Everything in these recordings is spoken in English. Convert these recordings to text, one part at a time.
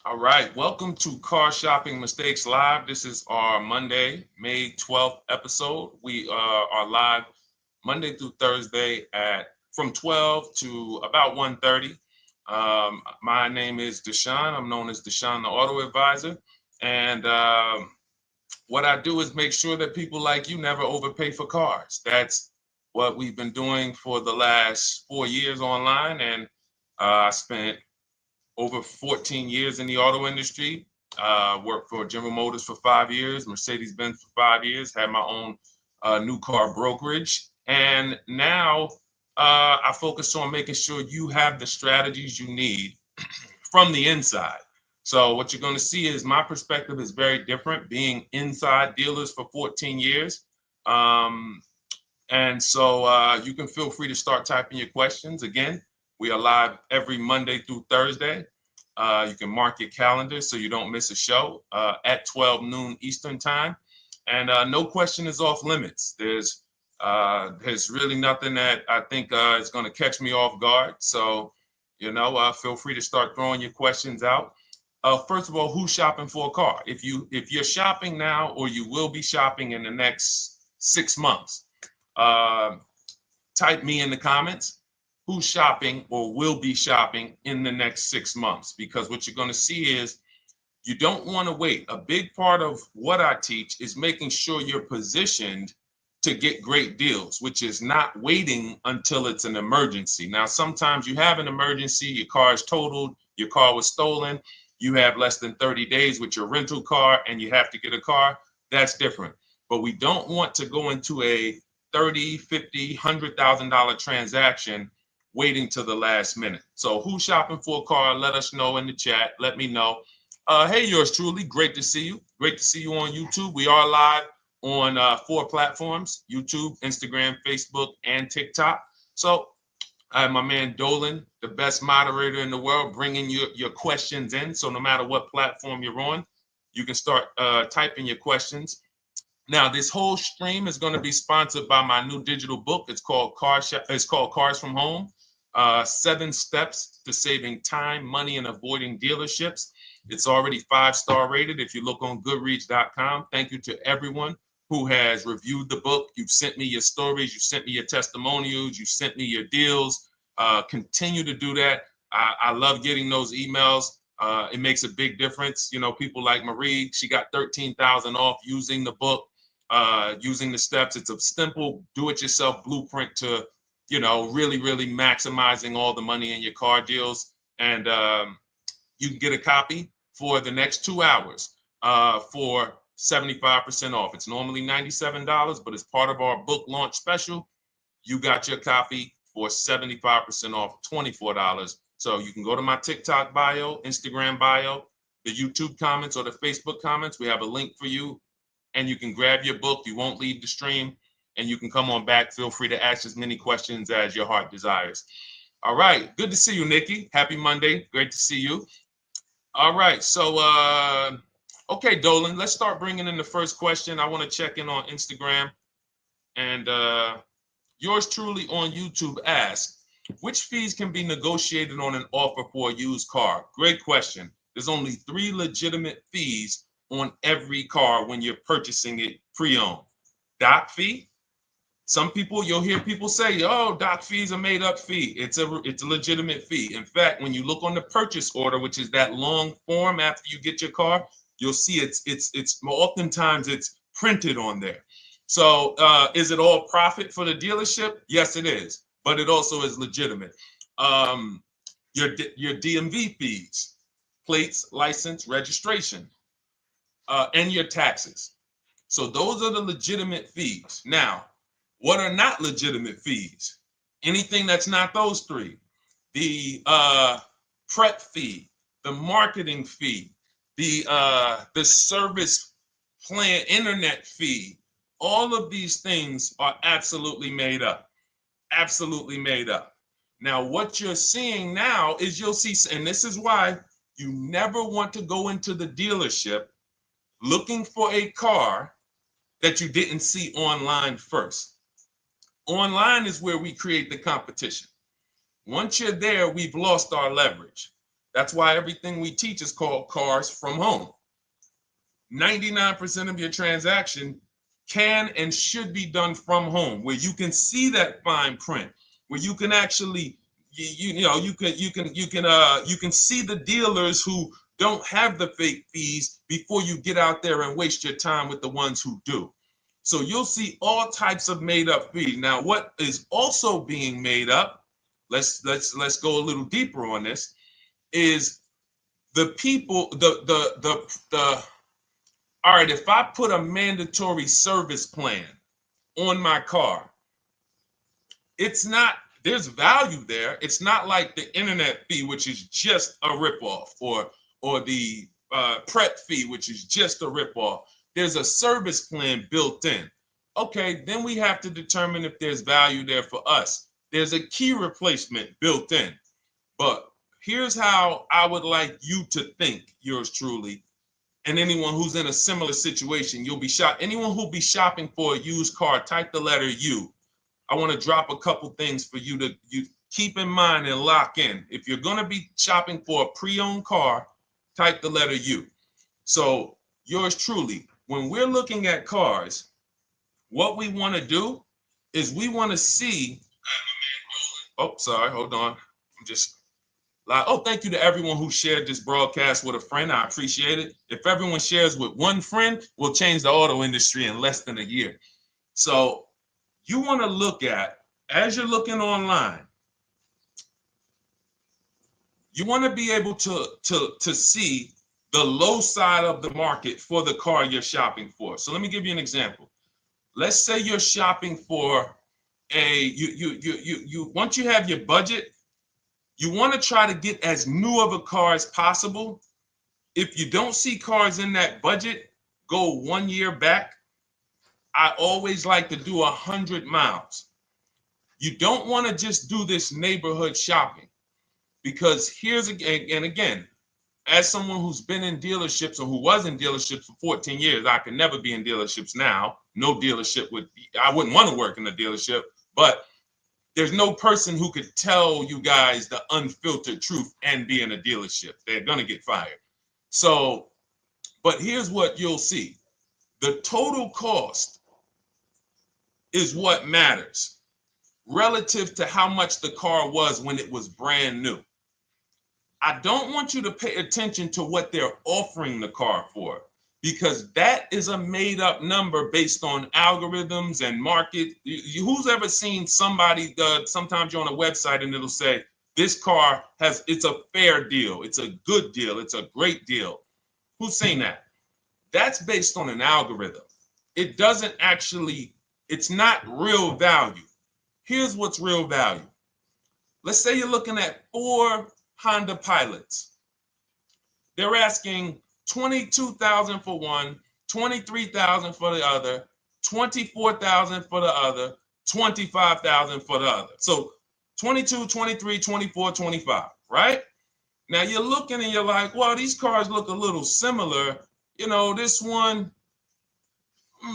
All right, welcome to Car Shopping Mistakes Live. This is our Monday, May 12th episode. We are live Monday through Thursday at from 12 to about 1:30. My name is Deshone. I'm known as Deshone the Auto Advisor. And what I do is make sure that people like you never overpay for cars. That's what we've been doing for the last 4 years online. And I spent over 14 years in the auto industry. Worked for General Motors for 5 years, Mercedes-Benz for 5 years, had my own new car brokerage. And now I focus on making sure you have the strategies you need from the inside. So what you're going to see is my perspective is very different, being inside dealers for 14 years. Um, and so you can feel free to start typing your questions. Again, we are live every Monday through Thursday. You can mark your calendar so you don't miss a show at 12 noon Eastern time. And no question is off limits. There's really nothing that I think is going to catch me off guard. So, feel free to start throwing your questions out. First of all, who's shopping for a car? If you're shopping now or you will be shopping in the next 6 months, uh, type me in the comments who's shopping or will be shopping in the next 6 months, because what you're going to see is you don't want to wait. A big part of what I teach is making sure you're positioned to get great deals, which is not waiting until it's an emergency. Now, sometimes you have an emergency, your car is totaled, your car was stolen, you have less than 30 days with your rental car and you have to get a car. That's different. But we don't want to go into a 30, 50, $100,000 transaction waiting to the last minute. So who's shopping for a car? Let us know in the chat. Let me know. Hey, yours truly. Great to see you. Great to see you on YouTube. We are live on 4 platforms: YouTube, Instagram, Facebook, and TikTok. So I have my man Dolan, the best moderator in the world, bringing your questions in. So no matter what platform you're on, you can start typing your questions. Now, this whole stream is going to be sponsored by my new digital book. It's called Cars from Home: 7 Steps to Saving Time, Money, and Avoiding Dealerships. It's already 5-star rated. If you look on Goodreads.com, thank you to everyone who has reviewed the book. You've sent me your stories. You sent me your testimonials. You sent me your deals. Continue to do that. I love getting those emails. It makes a big difference. People like Marie, she got 13,000 off using the book, using the steps. It's a simple do-it-yourself blueprint to, really, really maximizing all the money in your car deals. And you can get a copy for the next 2 hours for 75% off. It's normally $97, but as part of our book launch special, you got your copy for 75% off, $24. So you can go to my TikTok bio, Instagram bio, the YouTube comments, or the Facebook comments. We have a link for you, and you can grab your book. You won't leave the stream, and you can come on back. Feel free to ask as many questions as your heart desires. All right. Good to see you, Nikki. Happy Monday. Great to see you. All right. So, okay, Dolan, let's start bringing in the first question. I want to check in on Instagram. And yours truly on YouTube asks, which fees can be negotiated on an offer for a used car? Great question. There's only 3 legitimate fees on every car when you're purchasing it pre-owned. Doc fee. Some people, you'll hear people say, "Oh, doc fees are made up fee." It's a legitimate fee. In fact, when you look on the purchase order, which is that long form after you get your car, you'll see it's oftentimes it's printed on there. So is it all profit for the dealership? Yes, it is, but it also is legitimate. Um, your DMV fees, plates, license, registration, and your taxes. So those are the legitimate fees. Now, what are not legitimate fees? Anything that's not those 3. The prep fee, the marketing fee, the service plan, internet fee. All of these things are absolutely made up. Absolutely made up. Now, what you're seeing now is you'll see, and this is why you never want to go into the dealership looking for a car that you didn't see online first. Online is where we create the competition. Once you're there, we've lost our leverage. That's why everything we teach is called Cars from Home. 99% of your transaction can and should be done from home, where you can see that fine print, where you can actually you can see the dealers who don't have the fake fees before you get out there and waste your time with the ones who do. So you'll see all types of made up fees. Now, what is also being made up, let's go a little deeper on this, is the people, the all right, if I put a mandatory service plan on my car, it's not, there's value there. It's not like the internet fee, which is just a ripoff, or the prep fee, which is just a ripoff. There's a service plan built in. Okay, then we have to determine if there's value there for us. There's a key replacement built in. But here's how I would like you to think, yours truly, and anyone who's in a similar situation. You'll be shopping. Anyone who'll be shopping for a used car, type the letter U. I want to drop a couple things for you to keep in mind and lock in. If you're going to be shopping for a pre-owned car, type the letter U. So yours truly, when we're looking at cars, what we want to do is we want to see. Oh, sorry, hold on. I'm just. Oh, thank you to everyone who shared this broadcast with a friend. I appreciate it. If everyone shares with one friend, we'll change the auto industry in less than a year. So you want to look at, as you're looking online, you want to be able to see the low side of the market for the car you're shopping for. So let me give you an example. Let's say you're shopping for once you have your budget, you want to try to get as new of a car as possible. If you don't see cars in that budget, go 1 year back. I always like to do 100 miles. You don't want to just do this neighborhood shopping, because here's again, as someone who's been in dealerships or who was in dealerships for 14 years, I can never be in dealerships now. No dealership I wouldn't want to work in a dealership, but there's no person who could tell you guys the unfiltered truth and be in a dealership. They're going to get fired. So, but here's what you'll see. The total cost is what matters relative to how much the car was when it was brand new. I don't want you to pay attention to what they're offering the car for, because that is a made up number based on algorithms and market. Who's ever seen somebody, sometimes you're on a website and it'll say, this car it's a fair deal, it's a good deal, it's a great deal. Who's seen that? That's based on an algorithm. It doesn't actually, it's not real value. Here's what's real value. Let's say you're looking at 4 Honda Pilots. They're asking $22,000 for one, $23,000 for the other, $24,000 for the other, $25,000 for the other. So 22, 23, 24, 25, right? Now you're looking and you're like, well, these cars look a little similar. You know, this one,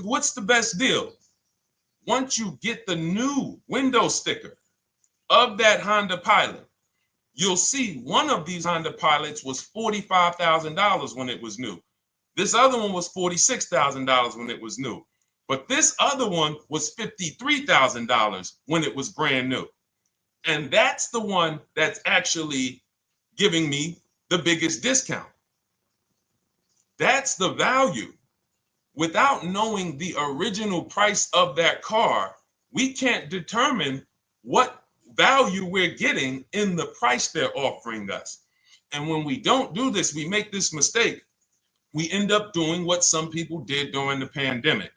what's the best deal? Once you get the new window sticker of that Honda Pilot, you'll see one of these Honda Pilots was $45,000 when it was new. This other one was $46,000 when it was new. But this other one was $53,000 when it was brand new. And that's the one that's actually giving me the biggest discount. That's the value. Without knowing the original price of that car, we can't determine what value we're getting in the price they're offering us. And when we don't do this, we make this mistake. We end up doing what some people did during the pandemic.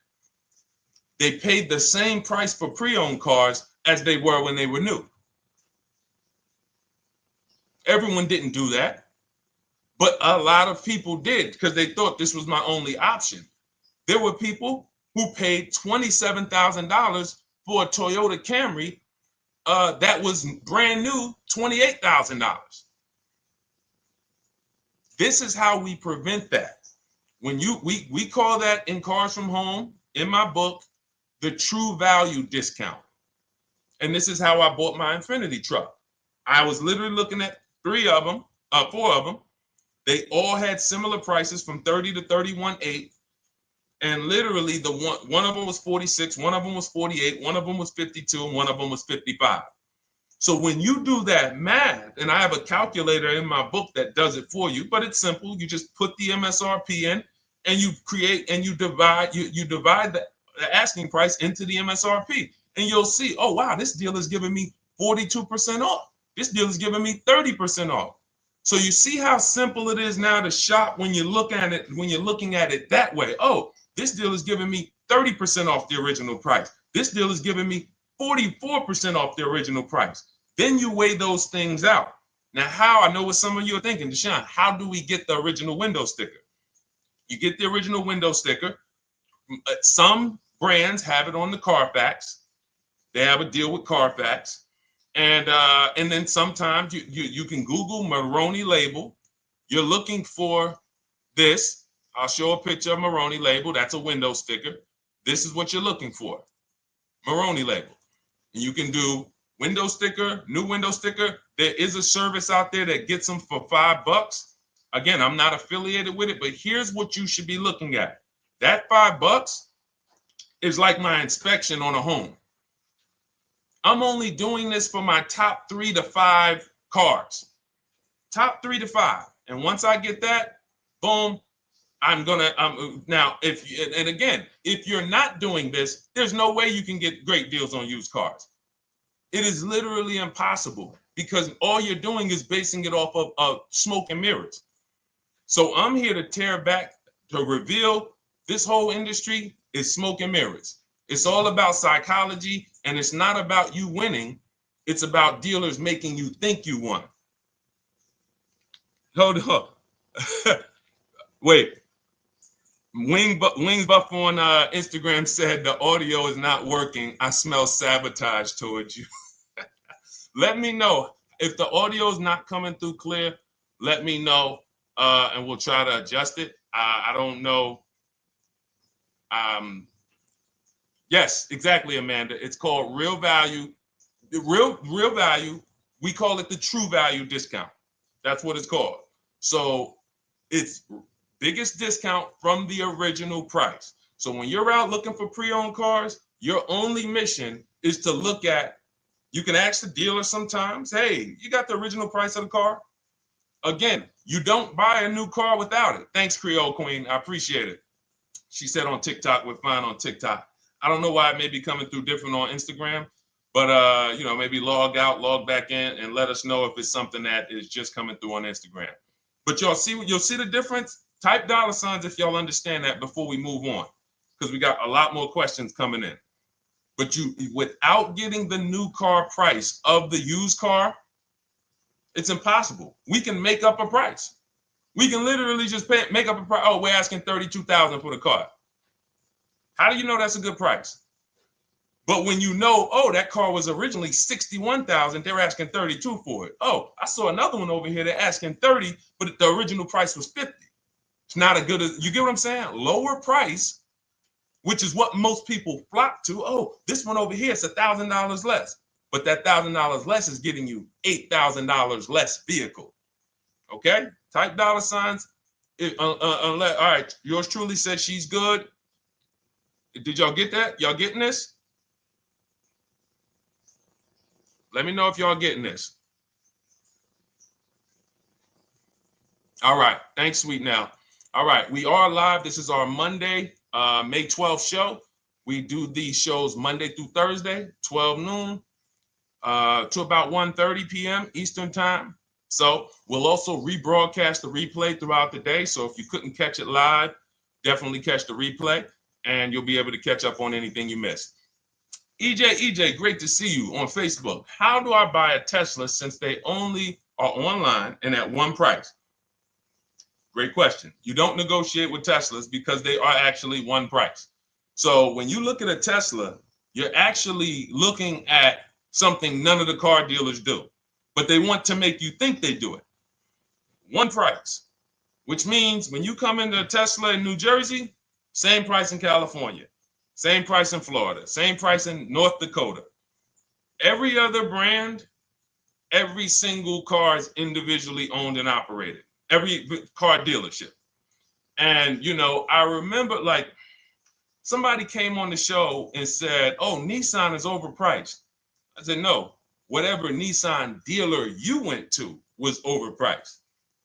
They paid the same price for pre-owned cars as they were when they were new. Everyone didn't do that, but a lot of people did because they thought this was my only option. There were people who paid $27,000 for a Toyota Camry that was brand new, $28,000. This is how we prevent that. When we call that in Cars from Home, in my book, the true value discount. And this is how I bought my Infiniti truck. I was literally looking at 3 of them. 4 of them. They all had similar prices from 30 to 31.8. And literally the one of them was 46, one of them was 48, one of them was 52, and one of them was 55. So when you do that math, and I have a calculator in my book that does it for you, but it's simple. You just put the MSRP in and you create and you divide the asking price into the MSRP. And you'll see, oh wow, this deal is giving me 42% off. This deal is giving me 30% off. So you see how simple it is now to shop when you look at it, when you're looking at it that way. Oh, this deal is giving me 30% off the original price. This deal is giving me 44% off the original price. Then you weigh those things out. Now, how? I know what some of you are thinking, Deshone, how do we get the original window sticker? You get the original window sticker. Some brands have it on the Carfax. They have a deal with Carfax. And then sometimes you can Google Maroney label. You're looking for this. I'll show a picture of Maroney label. That's a window sticker. This is what you're looking for, Maroney label. And you can do window sticker, new window sticker. There is a service out there that gets them for $5. Again, I'm not affiliated with it, but here's what you should be looking at. That $5 is like my inspection on a home. I'm only doing this for my top 3 to 5 cars. Top 3 to 5. And once I get that, boom, I'm gonna now if you're not doing this, there's no way you can get great deals on used cars. It is literally impossible because all you're doing is basing it off of smoke and mirrors. So I'm here to tear back, to reveal this whole industry is smoke and mirrors. It's all about psychology, and it's not about you winning. It's about dealers making you think you won. Hold up. Wait. Wings Buff on Instagram said the audio is not working. I smell sabotage towards you. Let me know if the audio is not coming through clear. Let me know, and we'll try to adjust it. I don't know. Yes, exactly, Amanda. It's called real value. Real value. We call it the true value discount. That's what it's called. So it's biggest discount from the original price. So when you're out looking for pre-owned cars, your only mission is to look at, you can ask the dealer sometimes, hey, you got the original price of the car? Again, you don't buy a new car without it. Thanks, Creole Queen. I appreciate it. She said on TikTok, we're fine on TikTok. I don't know why it may be coming through different on Instagram, but maybe log out, log back in, and let us know if it's something that is just coming through on Instagram. But you'll see the difference. Type $ if y'all understand that before we move on, because we got a lot more questions coming in. But without getting the new car price of the used car, it's impossible. We can make up a price. We can literally just make up a price. Oh, we're asking $32,000 for the car. How do you know that's a good price? But when you know, oh, that car was originally $61,000, they're asking $32,000 for it. Oh, I saw another one over here. They're asking $30,000, but the original price was $50,000. It's not a good, you get what I'm saying? Lower price, which is what most people flock to. Oh, this one over here is $1,000 less. But that $1,000 less is getting you $8,000 less vehicle. Okay? Type $. All right, yours truly said she's good. Did y'all get that? Y'all getting this? Let me know if y'all getting this. All right. Thanks, Sweet Now. All right. We are live. This is our Monday, May 12th show. We do these shows Monday through Thursday, 12 noon to about 1:30 p.m. Eastern time. So we'll also rebroadcast the replay throughout the day. So if you couldn't catch it live, definitely catch the replay and you'll be able to catch up on anything you missed. EJ, great to see you on Facebook. How do I buy a Tesla since they only are online and at one price? Great question. You don't negotiate with Teslas because they are actually one price. So when you look at a Tesla, you're actually looking at something none of the car dealers do, but they want to make you think they do it. One price, which means when you come into a Tesla in New Jersey, same price in California, same price in Florida, same price in North Dakota. Every other brand Every single car is individually owned and operated. Every car dealership. And, I remember like somebody came on the show and said, oh, Nissan is overpriced. I said, no, whatever Nissan dealer you went to was overpriced.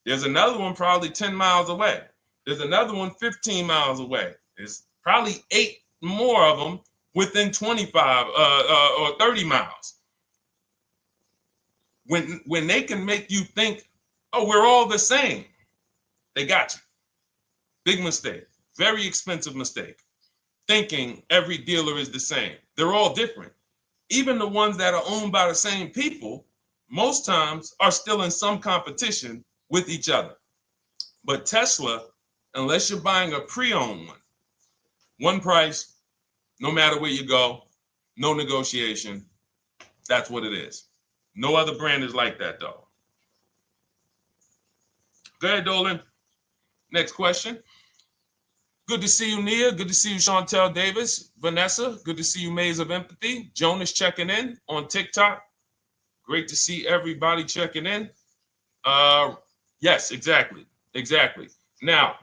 There's another one probably 10 miles away. There's another one 15 miles away. There's probably 8 more of them within 25 or 30 miles. When they can make you think, oh, we're all the same, they got you. Big mistake. Very expensive mistake. Thinking every dealer is the same. They're all different. Even the ones that are owned by the same people, most times are still in some competition with each other. But Tesla, unless you're buying a pre-owned one price, no matter where you go, no negotiation. That's what it is. No other brand is like that, though. Go ahead, Dolan. Next question. Good to see you, Nia. Good to see you, Chantel Davis. Vanessa, good to see you, Maze of Empathy. Jonas checking in on TikTok. Great to see everybody checking in. Yes, exactly. Now,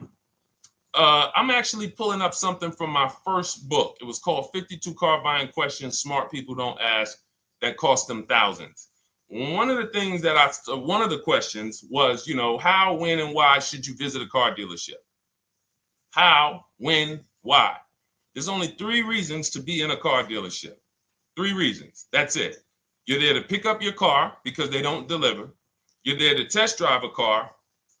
I'm actually pulling up something from my first book. It was called 52 Car Buying Questions Smart People Don't Ask that cost them thousands. One of the questions was, how, when, and why should you visit a car dealership? How, when, why? There's only 3 reasons to be in a car dealership. 3 reasons. That's it. You're there to pick up your car because they don't deliver. You're there to test drive a car,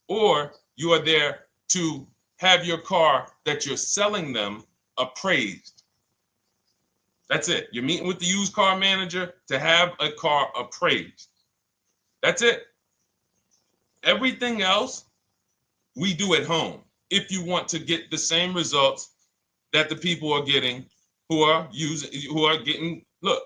or you are there to have your car that you're selling them appraised. That's it. You're meeting with the used car manager to have a car appraised. That's it. Everything else we do at home if you want to get the same results that the people are getting who are getting. Look,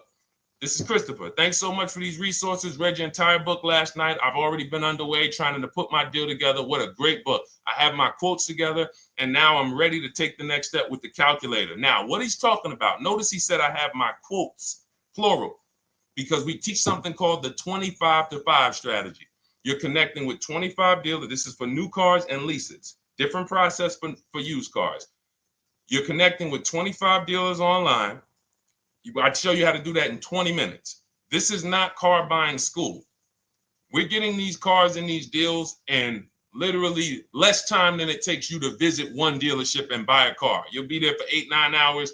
this is Christopher. Thanks so much for these resources. Read your entire book last night. I've already been underway trying to put my deal together. What a great book. I have my quotes together, and now I'm ready to take the next step with the calculator. Now, what he's talking about, notice he said I have my quotes, plural, because we teach something called the 25 to 5 strategy. You're connecting with 25 dealers. This is for new cars and leases. Different process for used cars. You're connecting with 25 dealers online. I'd show you how to do that in 20 minutes. This is not car buying school. We're getting these cars and these deals in literally less time than it takes you to visit one dealership and buy a car. You'll be there for 8-9 hours.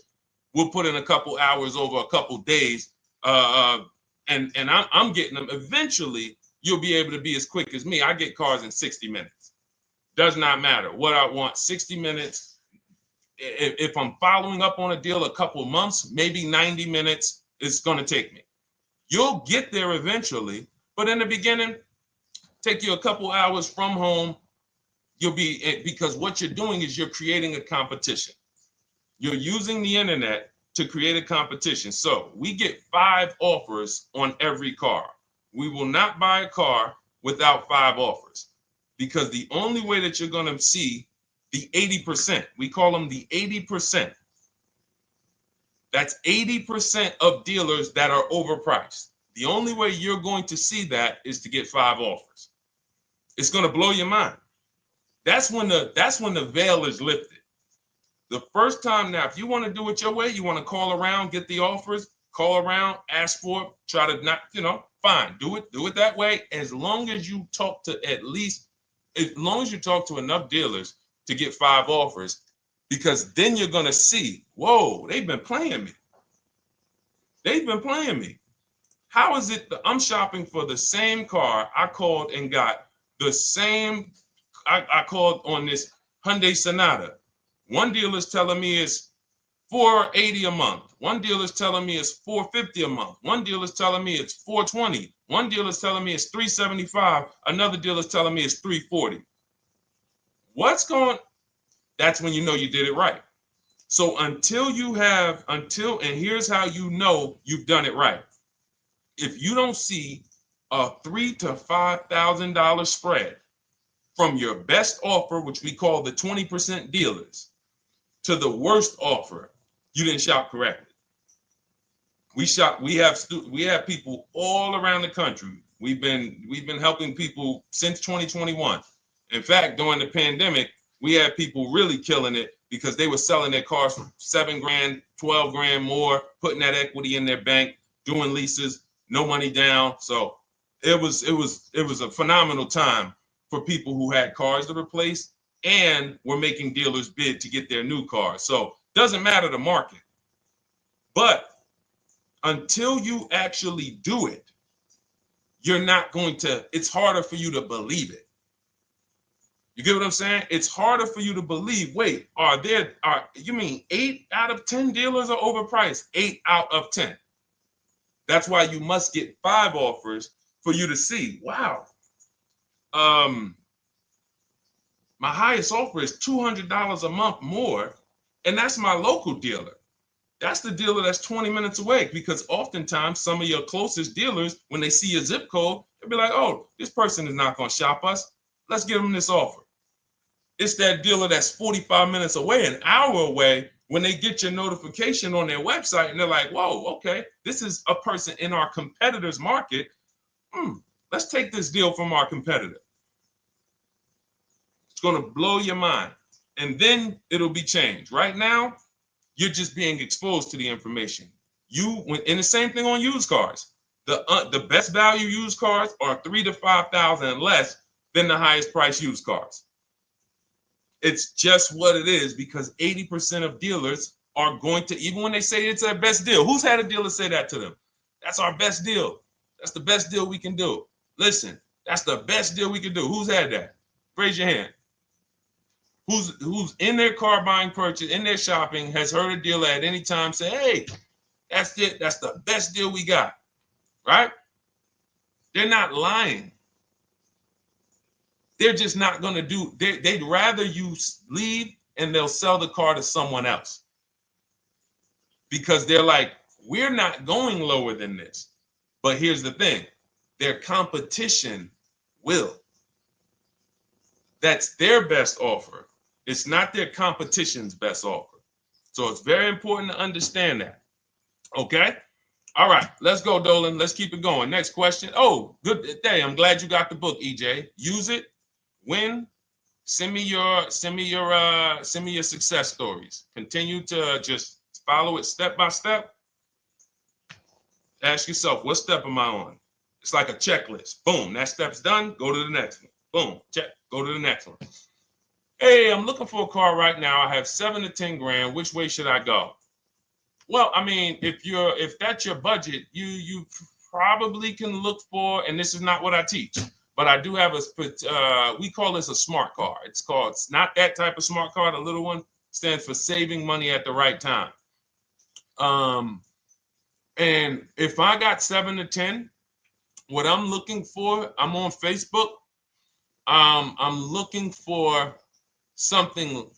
We'll put in a couple hours over a couple days. And I'm getting them. Eventually, you'll be able to be as quick as me. I get cars in 60 minutes. Does not matter what I want. 60 minutes. If I'm following up on a deal a couple months, maybe 90 minutes is going to take me. You'll get there eventually, but in the beginning, take you a couple hours from home. Because what you're doing is you're creating a competition. You're using the internet to create a competition. So we get 5 offers on every car. We will not buy a car without 5 offers, because the only way that you're going to see the 80%, we call them the 80%. That's 80% of dealers that are overpriced. The only way you're going to see that is to get 5 offers. It's going to blow your mind. That's when the veil is lifted. The first time now, if you want to do it your way, you want to call around, get the offers, call around, ask for it, try to not, fine, do it that way. As long as you talk to enough dealers to get 5 offers, because then you're going to see, whoa, they've been playing me. How is it that I'm shopping for the same car? I called and got the same. I called on this Hyundai Sonata. One dealer's telling me it's $480 a month. One dealer's telling me it's $450 a month. One dealer's telling me it's $420. One dealer's telling me it's $375. Another dealer's telling me it's $340. That's when you know you did it right. So and here's how you know you've done it right. If you don't see a $3,000 to $5,000 spread from your best offer, which we call the 20% dealers, to the worst offer, you didn't shop correctly. We have people all around the country, We've been helping people since 2021. In fact, during the pandemic, we had people really killing it because they were selling their cars for 7 grand, 12 grand more, putting that equity in their bank, doing leases, no money down. So it was a phenomenal time for people who had cars to replace and were making dealers bid to get their new cars. So doesn't matter the market. But until you actually do it, you're not going to, it's harder for you to believe it. You get what I'm saying? It's harder for you to believe, wait, you mean 8 out of 10 dealers are overpriced? 8 out of 10. That's why you must get 5 offers for you to see, wow. My highest offer is $200 a month more, and that's my local dealer. That's the dealer that's 20 minutes away, because oftentimes some of your closest dealers, when they see your zip code, they'll be like, oh, this person is not going to shop us. Let's give them this offer. It's that dealer that's 45 minutes away, an hour away, when they get your notification on their website and they're like, whoa, okay, this is a person in our competitor's market. Let's take this deal from our competitor. It's going to blow your mind. And then it'll be changed. Right now, you're just being exposed to the information. And the same thing on used cars. The best value used cars are $3,000 to $5,000 less than the highest price used cars. It's just what it is, because 80% of dealers are going to, even when they say it's their best deal. Who's had a dealer say that to them? That's our best deal. That's the best deal we can do. Listen, that's the best deal we can do. Who's had that? Raise your hand. Who's in their car buying purchase, in their shopping, has heard a dealer at any time say, hey, that's it. That's the best deal we got, right? They're not lying. They're just not going to do, they'd rather you leave and they'll sell the car to someone else. Because they're like, we're not going lower than this. But here's the thing, their competition will. That's their best offer. It's not their competition's best offer. So it's very important to understand that. Okay? All right, let's go, Dolan. Let's keep it going. Next question. Oh, good day. I'm glad you got the book, EJ. Use it. Win. Send me your success stories. Continue to just follow it step by step. Ask yourself, what step am I on? It's like a checklist. Boom, that step's done. Go to the next one. Boom, check. Go to the next one. Hey, I'm looking for a car right now. I have 7 to 10 grand. Which way should I go? Well, I mean, if that's your budget, you probably can look for, and this is not what I teach, but I do have we call this a smart car. It's not that type of smart car. The little one stands for saving money at the right time. And if I got 7 to 10, what I'm looking for, I'm on Facebook. I'm looking for something.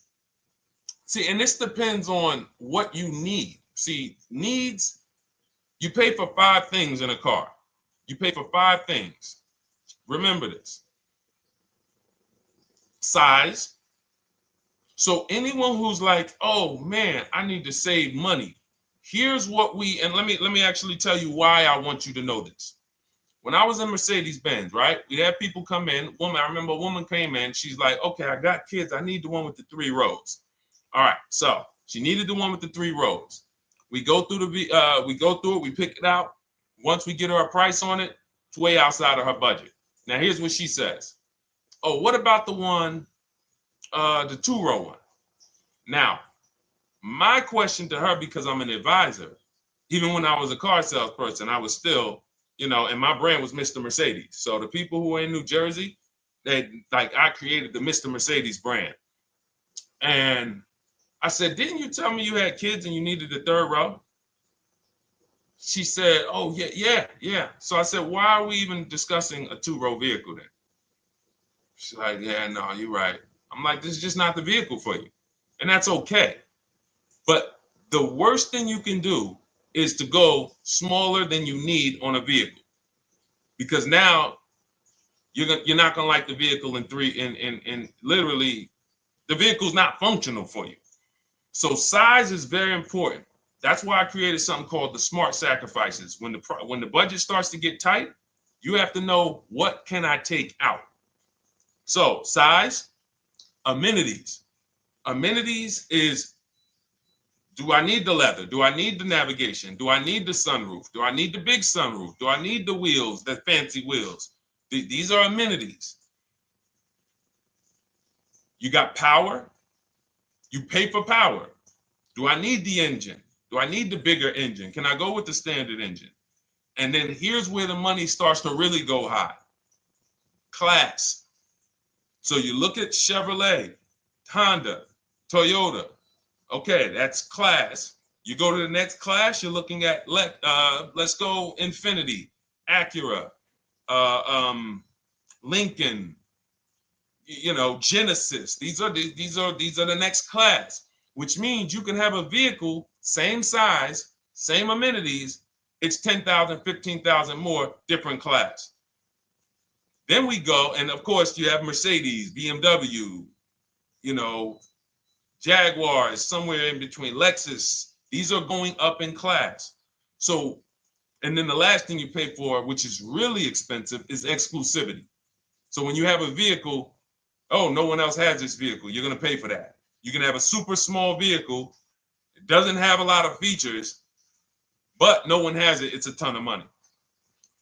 See, and this depends on what you need. See, needs, you pay for 5 things in a car. You pay for 5 things. Remember this. Size. So anyone who's like, oh man, I need to save money. Here's what and let me actually tell you why I want you to know this. When I was in Mercedes-Benz, right? We had people come in. I remember a woman came in. She's like, okay, I got kids. I need the one with the 3 rows. All right. So she needed the one with the 3 rows. We go through it. We pick it out. Once we get her a price on it, it's way outside of her budget. Now, here's what she says. Oh, what about the one, the 2-row one? Now, my question to her, because I'm an advisor, even when I was a car salesperson, I was still, and my brand was Mr. Mercedes. So the people who are in New Jersey, I created the Mr. Mercedes brand. And I said, didn't you tell me you had kids and you needed the 3rd row? She said, oh, yeah. So I said, why are we even discussing a 2-row vehicle then? She's like, yeah, no, you're right. I'm like, this is just not the vehicle for you. And that's okay. But the worst thing you can do is to go smaller than you need on a vehicle. Because now you're not going to like the vehicle in literally, the vehicle's not functional for you. So size is very important. That's why I created something called the smart sacrifices. When the budget starts to get tight, You have to know, what can I take out? So size, amenities. Amenities is, do I need the leather? Do I need the navigation? Do I need the sunroof? Do I need the big sunroof? Do I need the wheels, the fancy wheels? These are amenities. You got power. You pay for power. Do I need the engine? Do I need the bigger engine? Can I go with the standard engine? And then here's where the money starts to really go high. Class. So you look at Chevrolet, Honda, Toyota. Okay, that's class. You go to the next class, you're looking at, let's go Infiniti, Acura, Lincoln, Genesis. These are the next class, which means you can have a vehicle, same size, same amenities. It's 10,000, 15,000 more, different class. Then we go, and of course you have Mercedes, BMW, Jaguars, somewhere in between, Lexus. These are going up in class. So, and then the last thing you pay for, which is really expensive, is exclusivity. So when you have a vehicle, oh, no one else has this vehicle, you're going to pay for that. You can have a super small vehicle, it doesn't have a lot of features, but no one has it, it's a ton of money.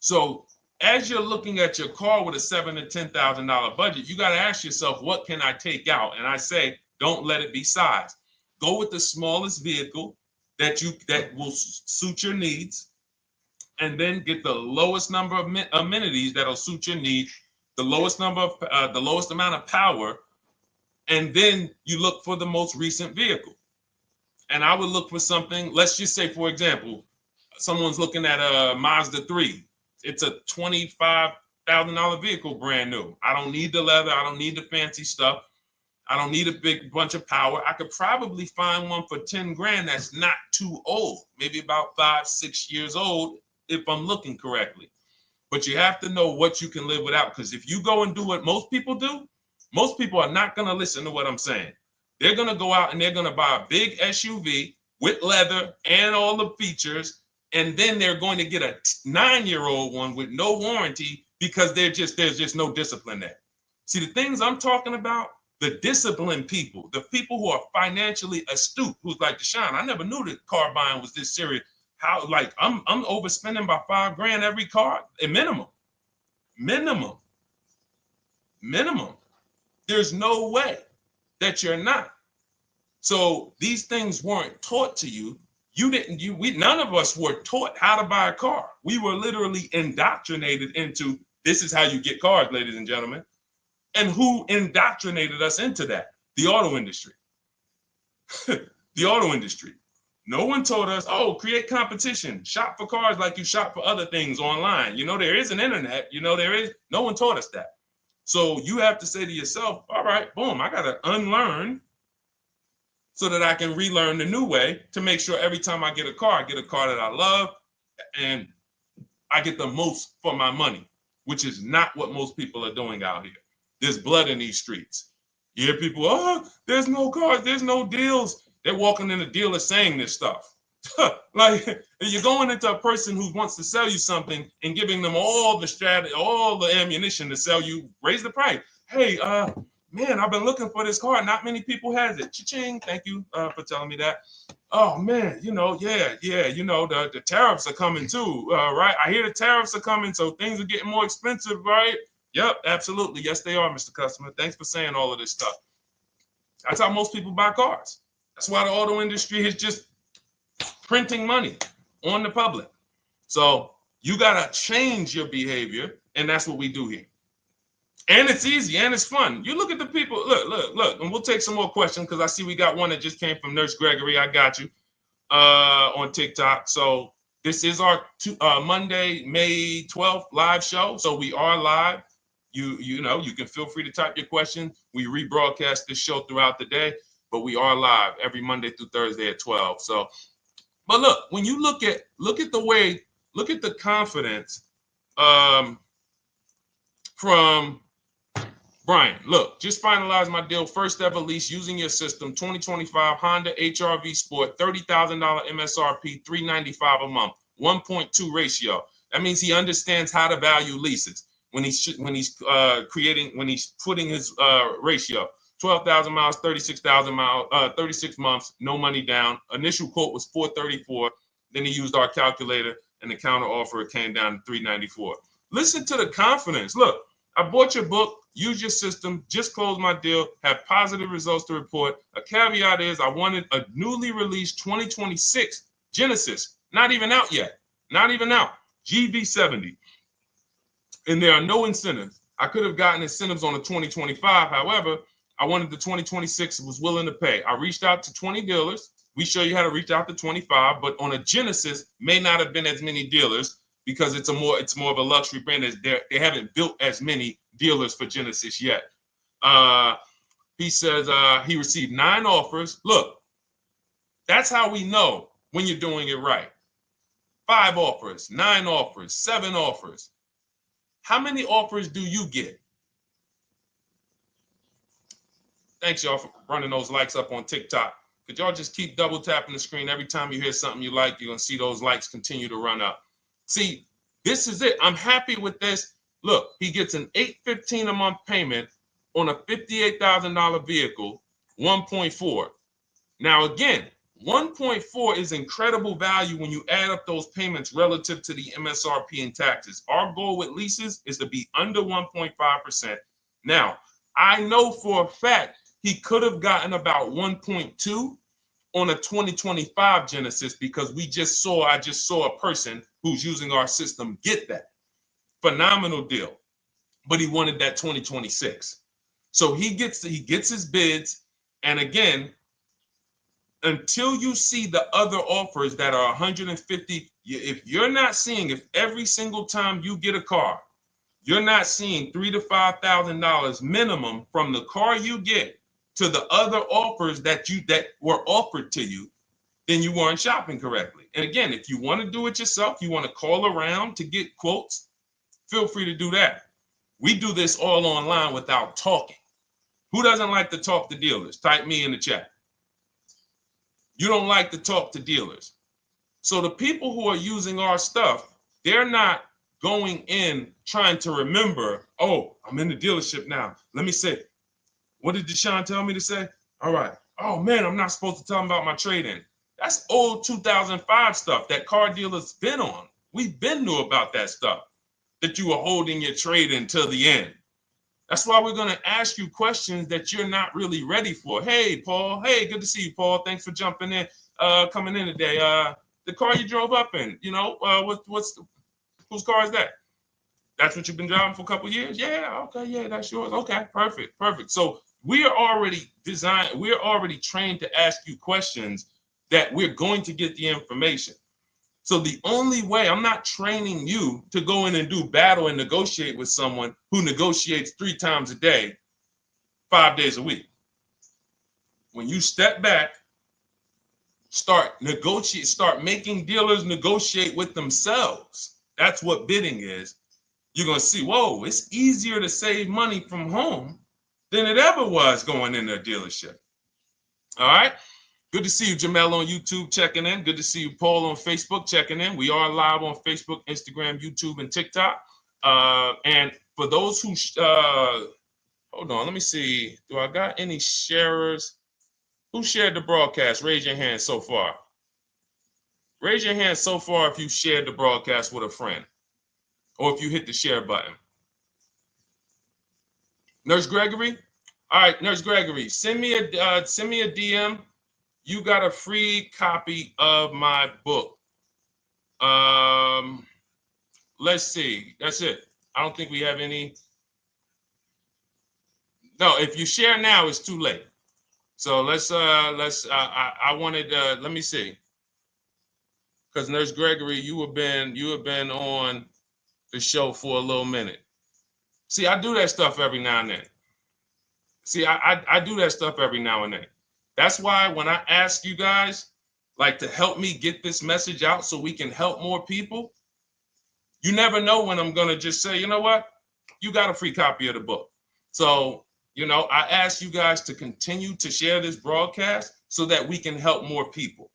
So as you're looking at your car with a $7,000 to $10,000 budget, you got to ask yourself, what can I take out? And I say, don't let it be size. Go with the smallest vehicle that will suit your needs, and then get the lowest number of amenities that'll suit your needs, the lowest amount of power, and then you look for the most recent vehicle. And I would look for something, let's just say, for example, someone's looking at a Mazda 3. It's a $25,000 vehicle, brand new. I don't need the leather. I don't need the fancy stuff. I don't need a big bunch of power. I could probably find one for 10 grand that's not too old, maybe about 5-6 years old, if I'm looking correctly. But you have to know what you can live without, because if you go and do what most people do, most people are not going to listen to what I'm saying. They're going to go out and they're going to buy a big SUV with leather and all the features, and then they're going to get a 9-year-old one with no warranty because there's just no discipline there. See, the things I'm talking about, the disciplined people, the people who are financially astute, who's like, Deshone, I never knew that car buying was this serious. How, like, I'm overspending by $5 grand every car, a minimum. There's no way that you're not. So these things weren't taught to you. None of us were taught how to buy a car. We were literally indoctrinated into, this is how you get cars, ladies and gentlemen. And who indoctrinated us into that? The auto industry. The auto industry. No one told us, oh, create competition, shop for cars like you shop for other things online. There is an internet, no one taught us that. So you have to say to yourself, all right, boom, I got to unlearn so that I can relearn the new way to make sure every time I get a car that I love and I get the most for my money, which is not what most people are doing out here. There's blood in these streets. You hear people, oh, there's no cars, there's no deals. They're walking in a dealer saying this stuff. Like, you're going into a person who wants to sell you something and giving them all the strategy, all the ammunition to sell you, raise the price. Hey, man, I've been looking for this car. Not many people has it. Cha-ching. Thank you for telling me that. Oh man, the tariffs are coming too, right? I hear the tariffs are coming, so things are getting more expensive, right? Yep, absolutely. Yes, they are, Mr. Customer. Thanks for saying all of this stuff. That's how most people buy cars. That's why the auto industry is just printing money on the public. So you got to change your behavior, and that's what we do here. And it's easy and it's fun. You look at the people, look, and we'll take some more questions because I see we got one that just came from Nurse Gregory. I got you on TikTok. So this is our Monday, May 12th live show. So we are live. You can feel free to type your question. We rebroadcast this show throughout the day, but we are live every Monday through Thursday at 12. So, but look, when you look at the confidence from Brian, look, just finalized my deal. First ever lease using your system. 2025 Honda HR-V Sport, $30,000 MSRP, $395 a month, 1.2 ratio. That means he understands how to value leases when he's putting his ratio. 12,000 miles, 36,000 miles, 36 months, no money down. Initial quote was 434. Then he used our calculator, and the counter offer came down to 394. Listen to the confidence. Look, I bought your book, use your system, just closed my deal, have positive results to report. A caveat is I wanted a newly released 2026 Genesis, not even out yet, not even out, GV70. And there are no incentives. I could have gotten incentives on the 2025. However, I wanted the 2026, was willing to pay. I reached out to 20 dealers. We show you how to reach out to 25, but on a Genesis, may not have been as many dealers because it's more of a luxury brand. They haven't built as many dealers for Genesis yet. He says he received 9 offers. Look, that's how we know when you're doing it right. 5 offers, 9 offers, 7 offers. How many offers do you get? Thanks, y'all, for running those likes up on TikTok. Could y'all just keep double tapping the screen every time you hear something you like? You're going to see those likes continue to run up. See, this is it. I'm happy with this. Look, he gets an $815 a month payment on a $58,000 vehicle, 1.4. Now, again, 1.4 is incredible value when you add up those payments relative to the MSRP and taxes. Our goal with leases is to be under 1.5%. Now, I know for a fact he could have gotten about 1.2 on a 2025 Genesis because I just saw a person who's using our system get that. Phenomenal deal. But he wanted that 2026. So he gets his bids. And again, until you see the other offers that are 150, if every single time you get a car, you're not seeing $3,000 to $5,000 minimum from the car you get to the other offers that were offered to you, then you weren't shopping correctly. And again, if you want to do it yourself, you want to call around to get quotes, feel free to do that. We do this all online without talking. Who doesn't like to talk to dealers? Type me in the chat. You don't like to talk to dealers. So the people who are using our stuff, they're not going in trying to remember, oh, I'm in the dealership now. Let me say, what did Deshone tell me to say? All right. Oh, man, I'm not supposed to tell them about my trade-in. That's old 2005 stuff that car dealers been on. We've been knew about that stuff, that you were holding your trade-in till the end. That's why we're going to ask you questions that you're not really ready for. Hey, Paul. Hey, good to see you, Paul. Thanks for jumping in, coming in today. The car you drove up in, whose car is that? That's what you've been driving for a couple of years? Yeah, okay, yeah, that's yours. Okay, perfect. So we are already trained to ask you questions that we're going to get the information. So the only way, I'm not training you to go in and do battle and negotiate with someone who negotiates 3 times a day, 5 days a week. When you step back, start making dealers negotiate with themselves. That's what bidding is. You're going to see, whoa, it's easier to save money from home than it ever was going in a dealership. All right. Good to see you, Jamel, on YouTube checking in. Good to see you, Paul, on Facebook checking in. We are live on Facebook, Instagram, YouTube, and TikTok. And for those who, hold on, let me see. Do I got any sharers? Who shared the broadcast? Raise your hand so far. Raise your hand so far if you shared the broadcast with a friend or if you hit the share button. Nurse Gregory? All right, Nurse Gregory, send me a DM. You got a free copy of my book. Let's see. That's it. I don't think we have any. No, if you share now, it's too late. So I wanted, let me see. Because Nurse Gregory, you have been on the show for a little minute. See, I do that stuff every now and then. I do that stuff every now and then. That's why when I ask you guys, like, to help me get this message out so we can help more people, you never know when I'm going to just say, you know what? You got a free copy of the book. So, I ask you guys to continue to share this broadcast so that we can help more people.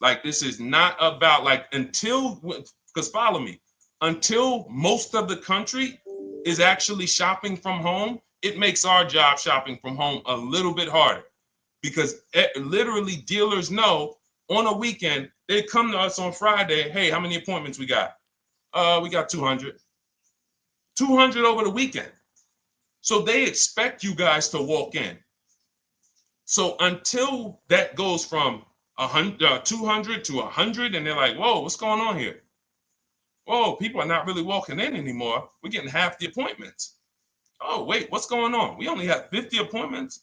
Like, this is not about, because follow me. until most of the country is actually shopping from home, it makes our job shopping from home a little bit harder, because literally dealers know on a weekend, they come to us on Friday, hey, how many appointments we got? We got 200. 200 over the weekend. So they expect you guys to walk in. So until that goes from 200 to 100, and they're like, whoa, what's going on here? Whoa, people are not really walking in anymore. We're getting half the appointments. Oh, wait, what's going on? We only have 50 appointments.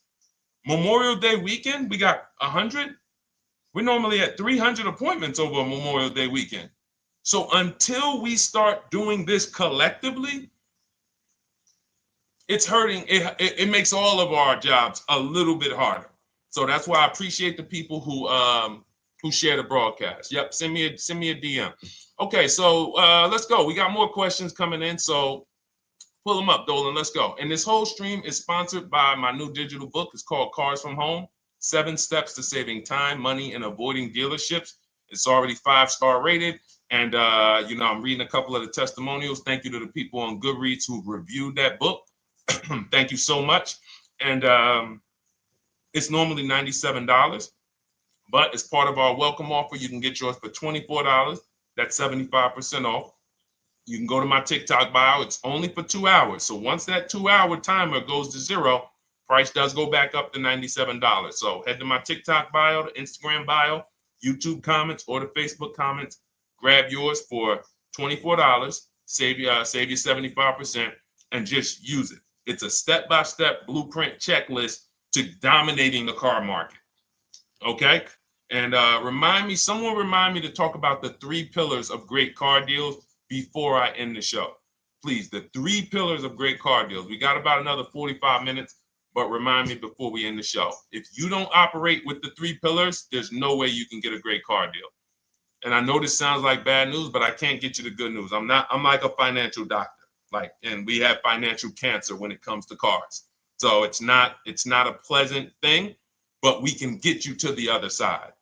Memorial Day weekend, we got 100. We're normally at 300 appointments over Memorial Day weekend. So until we start doing this collectively, it's hurting. It makes all of our jobs a little bit harder. So that's why I appreciate the people who share the broadcast. Yep, send me a DM. Okay, so let's go. We got more questions coming in, so pull them up, Dolan. Let's go. And this whole stream is sponsored by my new digital book. It's called Cars from Home: 7 Steps to Saving Time, Money, and Avoiding Dealerships. It's already 5-star rated. And I'm reading a couple of the testimonials. Thank you to the people on Goodreads who reviewed that book. Thank you so much. And it's normally $97, but as part of our welcome offer, you can get yours for $24. That's 75% off. You can go to my TikTok bio. It's only for 2 hours. So once that 2-hour timer goes to zero, price does go back up to $97. So head to my TikTok bio, the Instagram bio, YouTube comments, or the Facebook comments. Grab yours for $24. Save you 75%, and just use it. It's a step-by-step blueprint checklist to dominating the car market. Okay? And someone remind me to talk about the 3 pillars of great car deals before I end the show. Please, the 3 pillars of great car deals. We got about another 45 minutes, but remind me before we end the show. If you don't operate with the 3 pillars, there's no way you can get a great car deal. And I know this sounds like bad news, but I can't get you the good news. I'm like a financial doctor. And we have financial cancer when it comes to cars. So it's not a pleasant thing, but we can get you to the other side.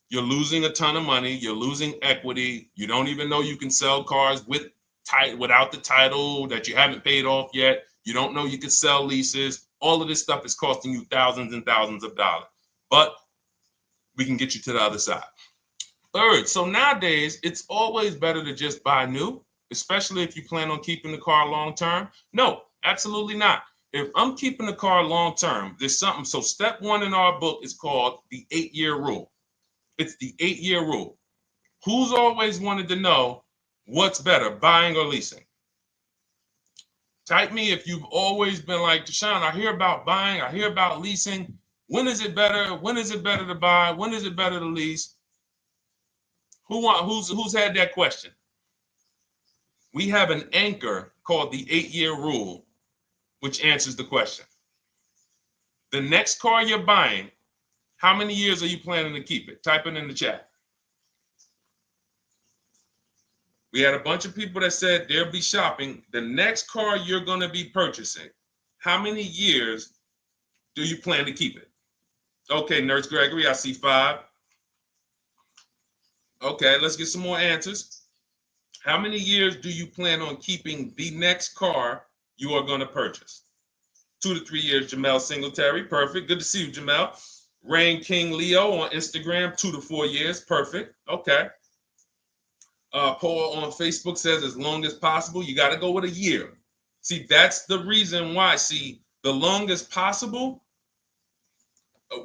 You're losing a ton of money. You're losing equity. You don't even know you can sell cars without the title that you haven't paid off yet. You don't know you can sell leases. All of this stuff is costing you thousands and thousands of dollars. But we can get you to the other side. Third, so nowadays, it's always better to just buy new, especially if you plan on keeping the car long term. No, absolutely not. If I'm keeping the car long term, there's something. So step 1 in our book is called the 8-year rule. It's the 8-year rule. Who's always wanted to know what's better, buying or leasing? Type me if you've always been like, Deshone, I hear about buying, I hear about leasing. When is it better? When is it better to buy? When is it better to lease? Who's had that question? We have an anchor called the 8-year rule, which answers the question. The next car you're buying, how many years are you planning to keep it? Type it in the chat. We had a bunch of people that said they'll be shopping. The next car you're going to be purchasing, how many years do you plan to keep it? Okay, Nurse Gregory, I see 5. Okay, let's get some more answers. How many years do you plan on keeping the next car you are going to purchase? 2 to 3 years, Jamel Singletary. Perfect. Good to see you, Jamel. Rain King Leo on Instagram, 2 to 4 years. Perfect. Okay. Paul on Facebook says as long as possible. You got to go with a year. See, that's the reason why. See, the longest possible,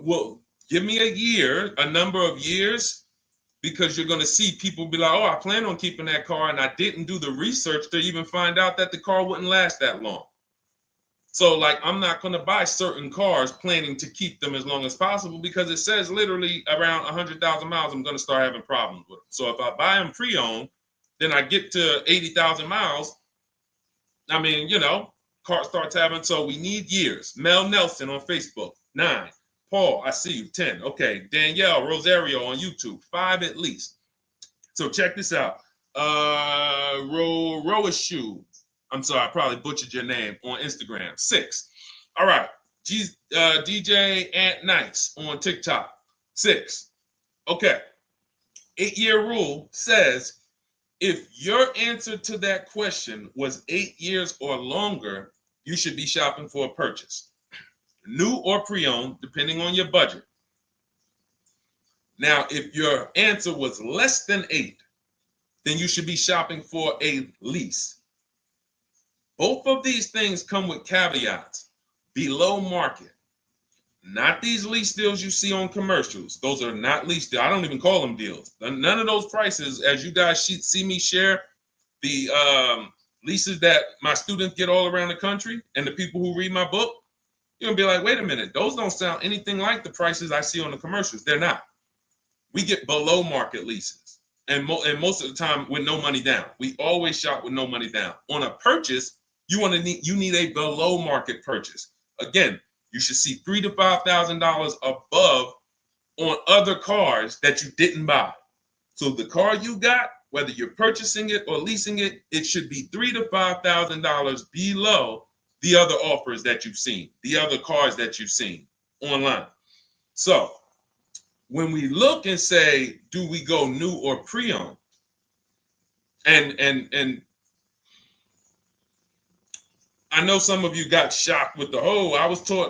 well, give me a year, a number of years, because you're going to see people be like, oh, I plan on keeping that car, and I didn't do the research to even find out that the car wouldn't last that long. So, I'm not going to buy certain cars planning to keep them as long as possible, because it says literally around 100,000 miles, I'm going to start having problems with them. So if I buy them pre-owned, then I get to 80,000 miles. Car starts having, so we need years. Mel Nelson on Facebook, 9. Paul, I see you, 10. Okay, Danielle Rosario on YouTube, 5 at least. So check this out. Roishu, I'm sorry, I probably butchered your name, on Instagram, 6. All right, DJ Ant Nice on TikTok, 6. Okay, 8-year rule says If your answer to that question was 8 years or longer, you should be shopping for a purchase, new or pre-owned, depending on your budget. Now, if your answer was less than 8, then you should be shopping for a lease. Both of these things come with caveats. Below market. Not these lease deals you see on commercials. Those are not lease deals. I don't even call them deals. None of those prices, as you guys see me share the leases that my students get all around the country and the people who read my book, you're going to be like, wait a minute. Those don't sound anything like the prices I see on the commercials. They're not. We get below market leases. And most of the time with no money down. We always shop with no money down. On a purchase, you need a below market purchase. Again, you should see $3,000 to $5,000 above on other cars that you didn't buy. So the car you got, whether you're purchasing it or leasing it, it should be $3,000 to $5,000 below the other offers that you've seen, the other cars that you've seen online. So when we look and say, do we go new or pre-owned? And I know some of you got shocked with the whole,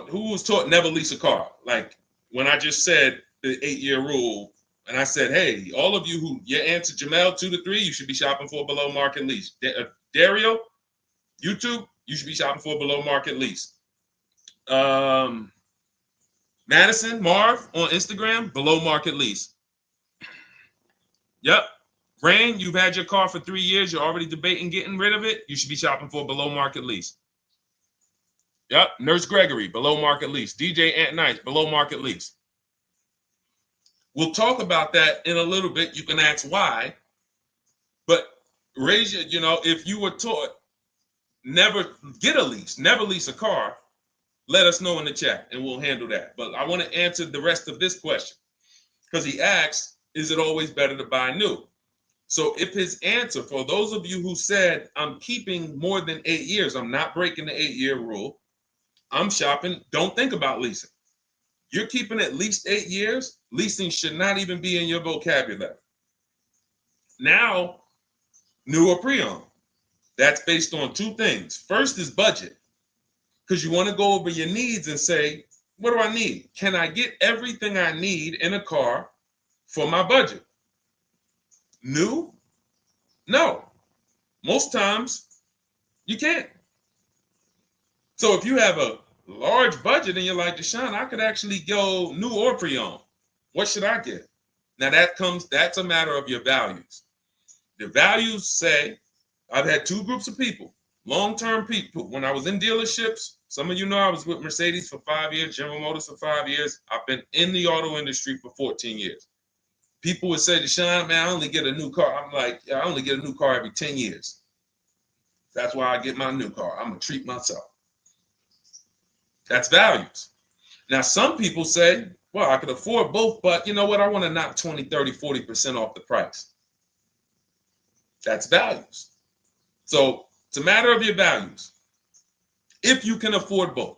who was taught never lease a car? Like when I just said the 8-year rule, and I said, hey, all of you who, your answer, Jamel, 2 to 3, you should be shopping for a below market lease. Dario, YouTube, you should be shopping for a below market lease. Madison, Marv on Instagram, below market lease. Yep. Rain, you've had your car for 3 years. You're already debating getting rid of it. You should be shopping for a below market lease. Yep. Nurse Gregory, below market lease. DJ Ant Nice, below market lease. We'll talk about that in a little bit. You can ask why. But raise your, if you were taught never get a lease, never lease a car, let us know in the chat and we'll handle that. But I want to answer the rest of this question because he asks, is it always better to buy new? So if his answer, for those of you who said, I'm keeping more than 8 years, I'm not breaking the 8-year rule, I'm shopping, don't think about leasing. You're keeping at least 8 years, leasing should not even be in your vocabulary. Now, new or pre-owned. That's based on 2 things. First is budget, because you want to go over your needs and say, what do I need? Can I get everything I need in a car for my budget? New? No. Most times, you can't. So if you have a large budget and you're like, Deshone, I could actually go new or pre-owned. What should I get? Now that's a matter of your values. The values say, I've had 2 groups of people, long-term people. When I was in dealerships, some of you know I was with Mercedes for 5 years, General Motors for 5 years. I've been in the auto industry for 14 years. People would say, Deshone, man, I only get a new car. I'm like, I only get a new car every 10 years. That's why I get my new car. I'm going to treat myself. That's values. Now, some people say, well, I could afford both, but you know what? I want to knock 20, 30, 40% off the price. That's values. So it's a matter of your values. If you can afford both.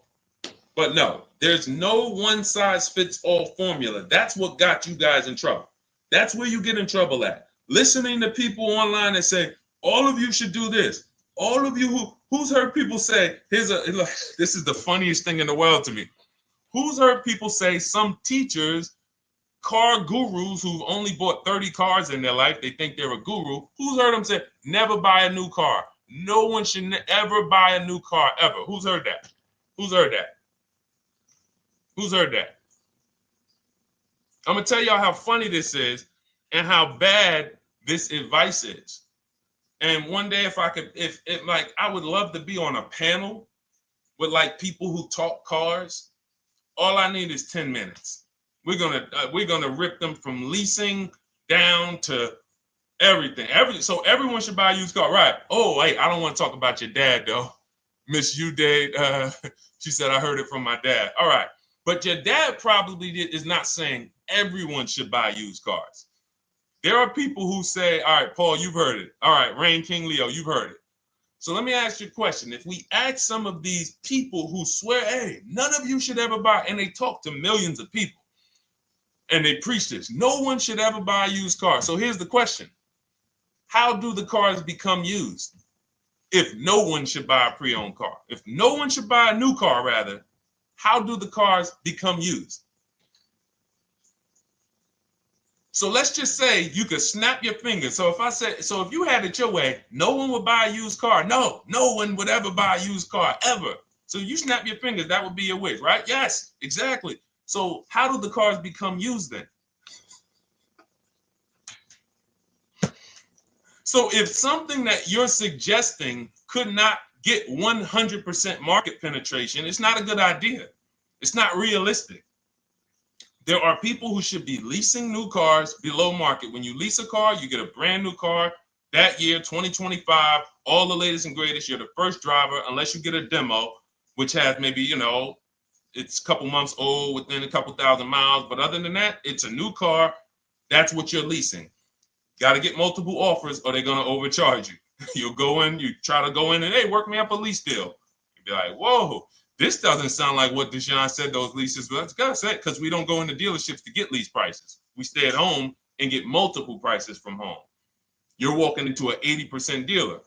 But no, there's no one-size-fits-all formula. That's what got you guys in trouble. That's where you get in trouble at. Listening to people online that say, all of you should do this. All of you who's heard people say, this is the funniest thing in the world to me. Who's heard people say, some teachers, car gurus who've only bought 30 cars in their life, they think they're a guru. Who's heard them say, never buy a new car? No one should ever buy a new car, ever. Who's heard that? Who's heard that? Who's heard that? I'm going to tell y'all how funny this is and how bad this advice is. And one day, I would love to be on a panel with like people who talk cars. All I need is 10 minutes. We're gonna rip them from leasing down to everything. So everyone should buy a used car, right? Oh, wait, I don't want to talk about your dad though. Miss Uday, she said I heard it from my dad. All right, but your dad probably is not saying everyone should buy used cars. There are people who say, all right, Paul, you've heard it. All right, Rain King Leo, you've heard it. So let me ask you a question. If we ask some of these people who swear, hey, none of you should ever buy, and they talk to millions of people, and they preach this, no one should ever buy a used car. So here's the question. how do the cars become used? If no one should buy a pre-owned car, if no one should buy a new car, rather, how do the cars become used? So let's just say you could snap your fingers. So if you had it your way, no one would buy a used car. No one would ever buy a used car, ever. So you snap your fingers, that would be your wish, right? Yes, exactly. So how do the cars become used then? So if something that you're suggesting could not get 100% market penetration, it's not a good idea. It's not realistic. There are people who should be leasing new cars below market. When you lease a car, you get a brand new car that year, 2025, all the latest and greatest. You're the first driver, unless you get a demo, which has maybe, it's a couple months old, within a couple thousand miles. But other than that, it's a new car. That's what you're leasing. Got to get multiple offers or they're going to overcharge you. You'll go in, you try to go in and, hey, work me up a lease deal. You'll be like, whoa, this doesn't sound like what Deshone said those leases were. It's got to say, because we don't go into dealerships to get lease prices. We stay at home and get multiple prices from home. You're walking into an 80% dealer.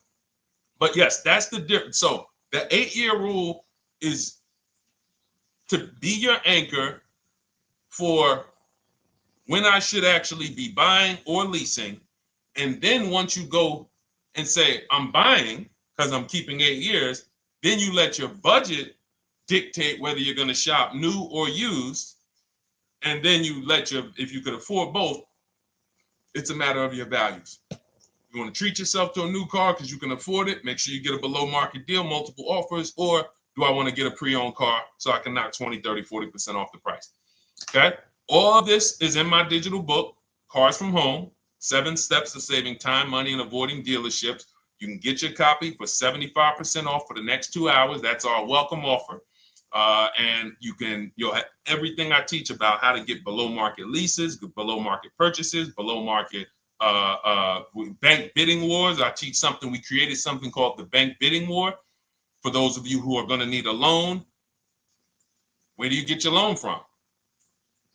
But yes, that's the difference. So the 8-year rule is to be your anchor for when I should actually be buying or leasing. And then once you go and say, I'm buying because I'm keeping 8 years, then you let your budget dictate whether you're going to shop new or used. And then you let if you could afford both, it's a matter of your values. You want to treat yourself to a new car because you can afford it, make sure you get a below market deal, multiple offers, or do I want to get a pre-owned car so I can knock 20, 30, 40% off the price? Okay. All of this is in my digital book, Cars from Home, 7 Steps to Saving Time, Money, and Avoiding Dealerships. You can get your copy for 75% off for the next 2 hours. That's our welcome offer. And you'll have everything I teach about how to get below market leases, below market purchases, below market bank bidding wars. We created something called the bank bidding war. For those of you who are going to need a loan, where do you get your loan from?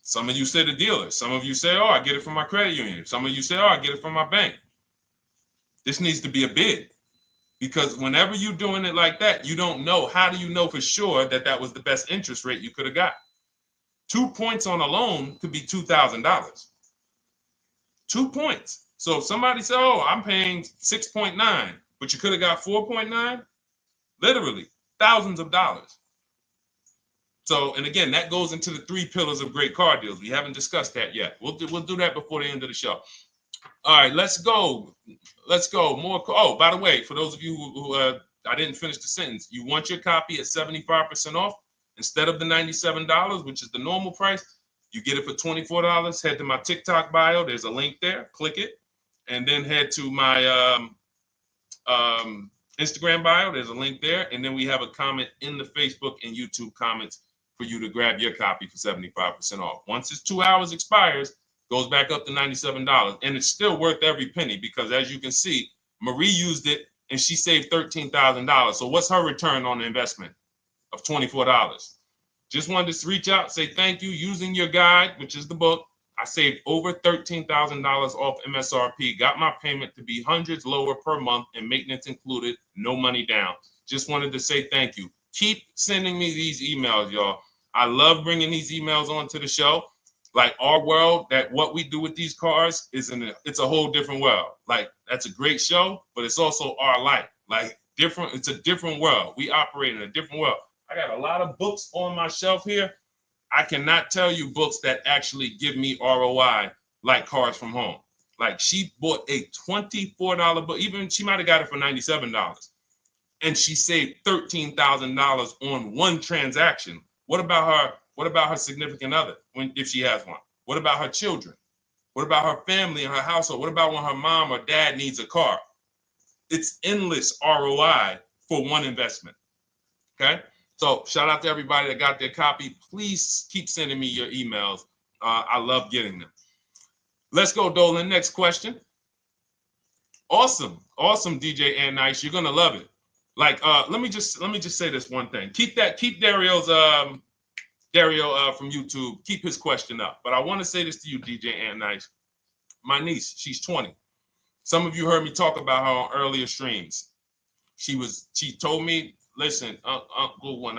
Some of you say the dealer. Some of you say, oh, I get it from my credit union. Some of you say, oh, I get it from my bank. This needs to be a bid, because whenever you're doing it like that, you don't know. How do you know for sure that that was the best interest rate you could have got? 2 points on a loan could be $2,000. 2 points. So if somebody said, oh, I'm paying 6.9, but you could have got 4.9, literally thousands of dollars. So, and again, that goes into the 3 pillars of great car deals. We haven't discussed that yet. We'll do that before the end of the show. All right, let's go. More. Oh, by the way, for those of you who I didn't finish the sentence, you want your copy at 75% off instead of the $97, which is the normal price. You get it for $24. Head to my TikTok bio. There's a link there. Click it, and then head to my Instagram bio. There's a link there, and then we have a comment in the Facebook and YouTube comments for you to grab your copy for 75% off. Once it's 2 hours expires, goes back up to $97, and it's still worth every penny, because as you can see, Marie used it and she saved $13,000. So what's her return on the investment of $24? Just wanted to reach out, say thank you. Using your guide, which is the book, I saved over $13,000 off MSRP, got my payment to be hundreds lower per month and maintenance included, no money down. Just wanted to say thank you. Keep sending me these emails, y'all. I love bringing these emails onto the show. Like our world, that what we do with these cars it's a whole different world. Like, that's a great show, but it's also our life. Like, different, it's a different world. We operate in a different world. I got a lot of books on my shelf here. I cannot tell you books that actually give me ROI like Cars from Home. Like, she bought a $24 book. Even she might have got it for $97. And she saved $13,000 on one transaction. What about her significant other, if she has one? What about her children? What about her family and her household? What about when her mom or dad needs a car? It's endless ROI for one investment. Okay? So shout out to everybody that got their copy. Please keep sending me your emails. I love getting them. Let's go, Dolan. Next question. Awesome, DJ and Nice. You're gonna love it. Like, let me just say this one thing. Keep Dario's Dario from YouTube, keep his question up. But I want to say this to you, DJ and Nice. My niece, she's 20. Some of you heard me talk about her on earlier streams. She told me, listen, Uncle, when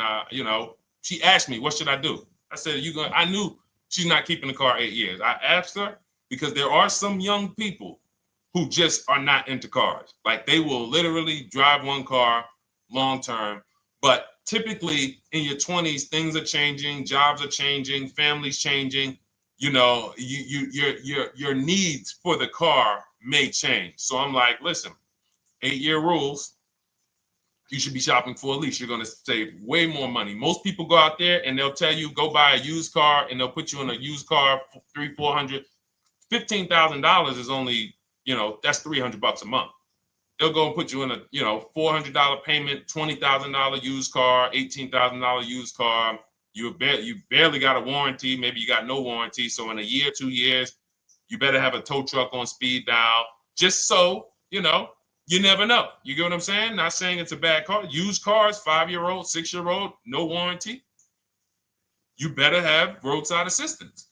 she asked me, what should I do? I said, I knew she's not keeping the car 8 years. I asked her because there are some young people who just are not into cars. Like they will literally drive one car long term. But typically in your 20s, things are changing, jobs are changing, families changing. Your needs for the car may change. So I'm like, listen, 8-year rules. You should be shopping for a lease. You're going to save way more money. Most people go out there and they'll tell you go buy a used car, and they'll put you in a used car for $300, $400, $15,000 is only, that's $300 a month. They'll go and put you in a, $400 payment, $20,000 used car, $18,000 used car. You barely got a warranty. Maybe you got no warranty. So in a year, 2 years, you better have a tow truck on speed dial, just so, you never know. You get what I'm saying? Not saying it's a bad car. Used cars, 5-year-old, 6-year-old, no warranty. You better have roadside assistance.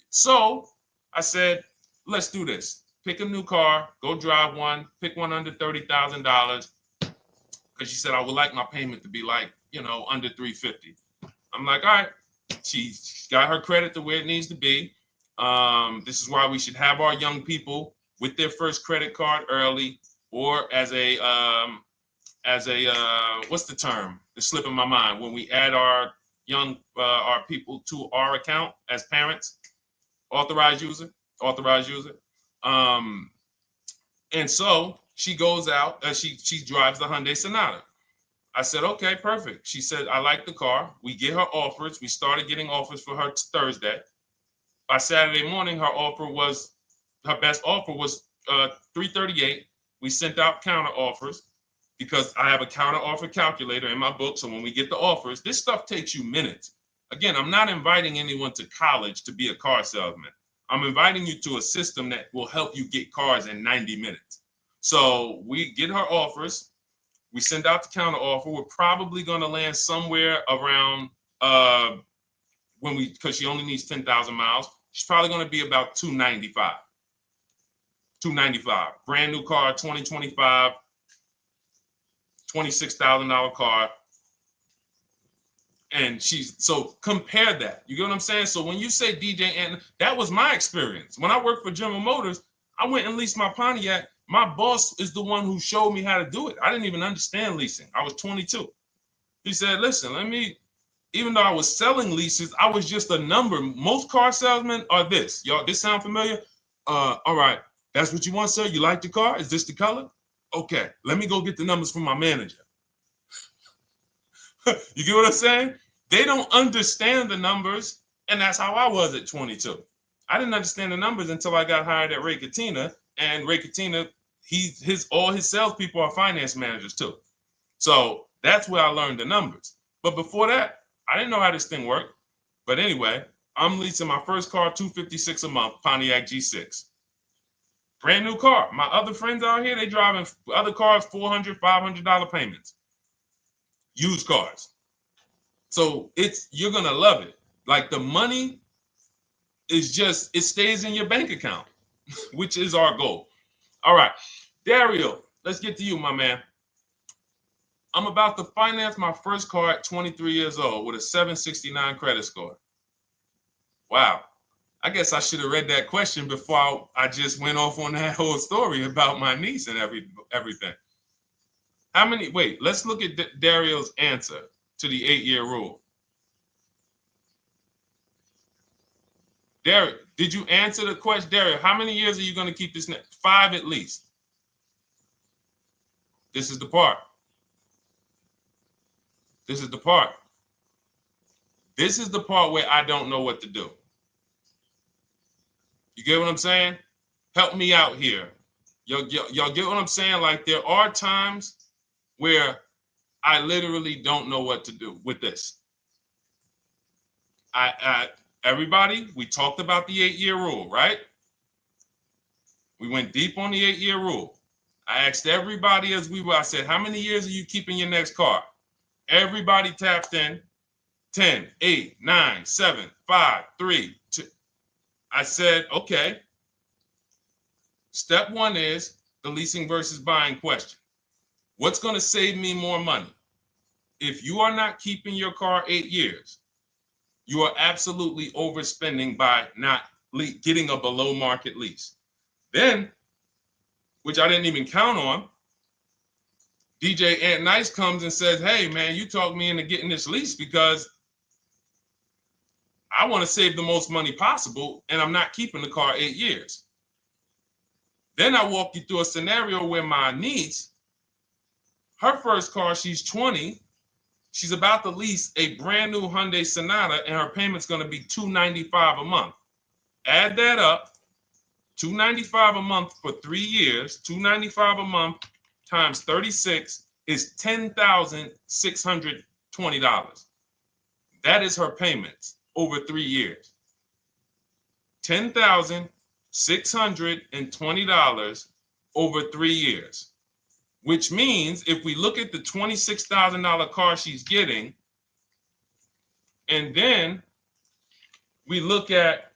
So I said, let's do this. Pick a new car, go drive one, pick one under $30,000. Because she said, I would like my payment to be like, under $350. I'm like, all right. She got her credit to where it needs to be. This is why we should have our young people with their first credit card early, or as a what's the term? It's slipping my mind. When we add our our people to our account as parents, authorized user. And so she goes out, she drives the Hyundai Sonata. I said, okay, perfect. She said, I like the car. We get her offers. We started getting offers for her Thursday. By Saturday morning, her best offer was $338. We sent out counter offers because I have a counter offer calculator in my book. So when we get the offers, this stuff takes you minutes. Again, I'm not inviting anyone to college to be a car salesman. I'm inviting you to a system that will help you get cars in 90 minutes. So we get her offers. We send out the counter offer. We're probably going to land somewhere around because she only needs 10,000 miles. She's probably going to be about $295. Brand new car, 2025, $26,000 car. And so compare that. You get what I'm saying? So when you say DJ, and that was my experience. When I worked for General Motors, I went and leased my Pontiac. My boss is the one who showed me how to do it. I didn't even understand leasing. I was 22. He said, listen, even though I was selling leases, I was just a number. Most car salesmen are this. Y'all, this sound familiar? All right. That's what you want, sir? You like the car? Is this the color? Okay. Let me go get the numbers from my manager. You get what I'm saying? They don't understand the numbers, and that's how I was at 22. I didn't understand the numbers until I got hired at Ray Katina, and Ray Katina, all his salespeople are finance managers too. So that's where I learned the numbers. But before that, I didn't know how this thing worked. But anyway, I'm leasing my first car, $256 a month, Pontiac G6. Brand new car. My other friends out here, they driving other cars, $400, $500 payments. Used cars. So you're gonna love it. Like the money is it stays in your bank account, which is our goal. All right, Dario, let's get to you, my man. I'm about to finance my first car at 23 years old with a 769 credit score. Wow. I guess I should have read that question before I just went off on that whole story about my niece and everything. Let's look at Dario's answer to the 8-year rule. Dario, did you answer the question? Dario, how many years are you going to keep this? 5 at least. This is the part. This is the part. This is the part where I don't know what to do. You get what I'm saying? Help me out here. Y'all get what I'm saying? Like there are times where I literally don't know what to do with this. Everybody, we talked about the 8-year rule, right? We went deep on the 8-year rule. I asked everybody I said, how many years are you keeping your next car? Everybody tapped in. 10, 8, 9, 7, 5, 3, 2. I said, okay. Step 1 is the leasing versus buying question. What's going to save me more money? If you are not keeping your car 8 years, you are absolutely overspending by not getting a below market lease. Then, which I didn't even count on, DJ Ant Nice comes and says, hey, man, you talked me into getting this lease because I want to save the most money possible, and I'm not keeping the car 8 years. Then I walk you through a scenario where my niece, her first car, she's 20, she's about to lease a brand new Hyundai Sonata, and her payment's going to be $295 a month. Add that up, $295 a month for 3 years, $295 a month times 36 is $10,620. That is her payments over 3 years. $10,620 over 3 years, which means if we look at the $26,000 car she's getting, and then we look at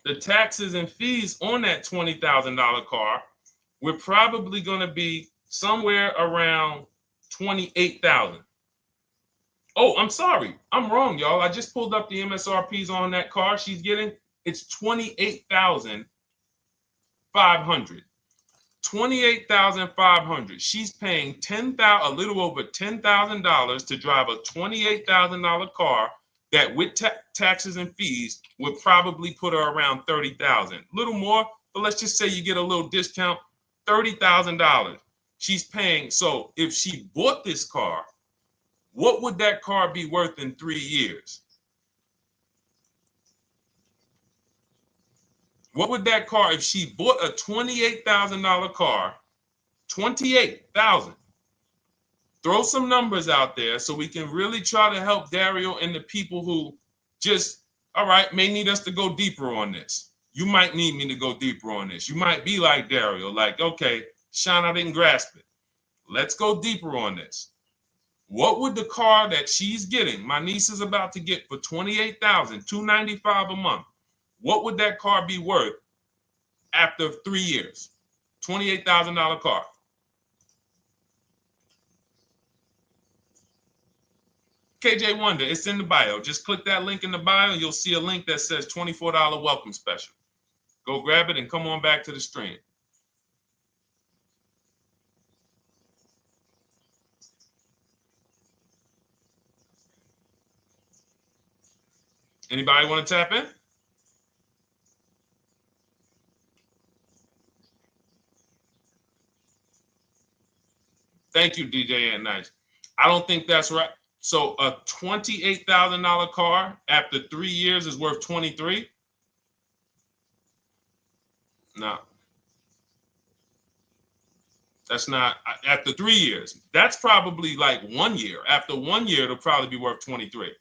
the taxes and fees on that $20,000 car, we're probably going to be somewhere around $28,000. Oh, I'm sorry. I'm wrong, y'all. I just pulled up the MSRPs on that car she's getting. It's $28,500. $28,500. She's paying a little over $10,000 to drive a $28,000 car that with taxes and fees would probably put her around $30,000. A little more, but let's just say you get a little discount, $30,000. She's paying. So if she bought this car, what would that car be worth in 3 years? What would that car, if she bought a $28,000 car, $28,000? Throw some numbers out there so we can really try to help Dario and the people who just, all right, may need us to go deeper on this. You might need me to go deeper on this. You might be like Dario, like, okay, Sean, I didn't grasp it. Let's go deeper on this. What would the car that she's getting, my niece is about to get for $28,000, $295 a month, what would that car be worth after 3 years? $28,000 car. KJ Wonder, it's in the bio. Just click that link in the bio and you'll see a link that says $24 welcome special. Go grab it and come on back to the stream. Anybody want to tap in? Thank you, DJ and Nice. I don't think that's right. So a $28,000 car after 3 years is worth 23? No. That's not after 3 years. That's probably like 1 year. After 1 year, it'll probably be worth 23.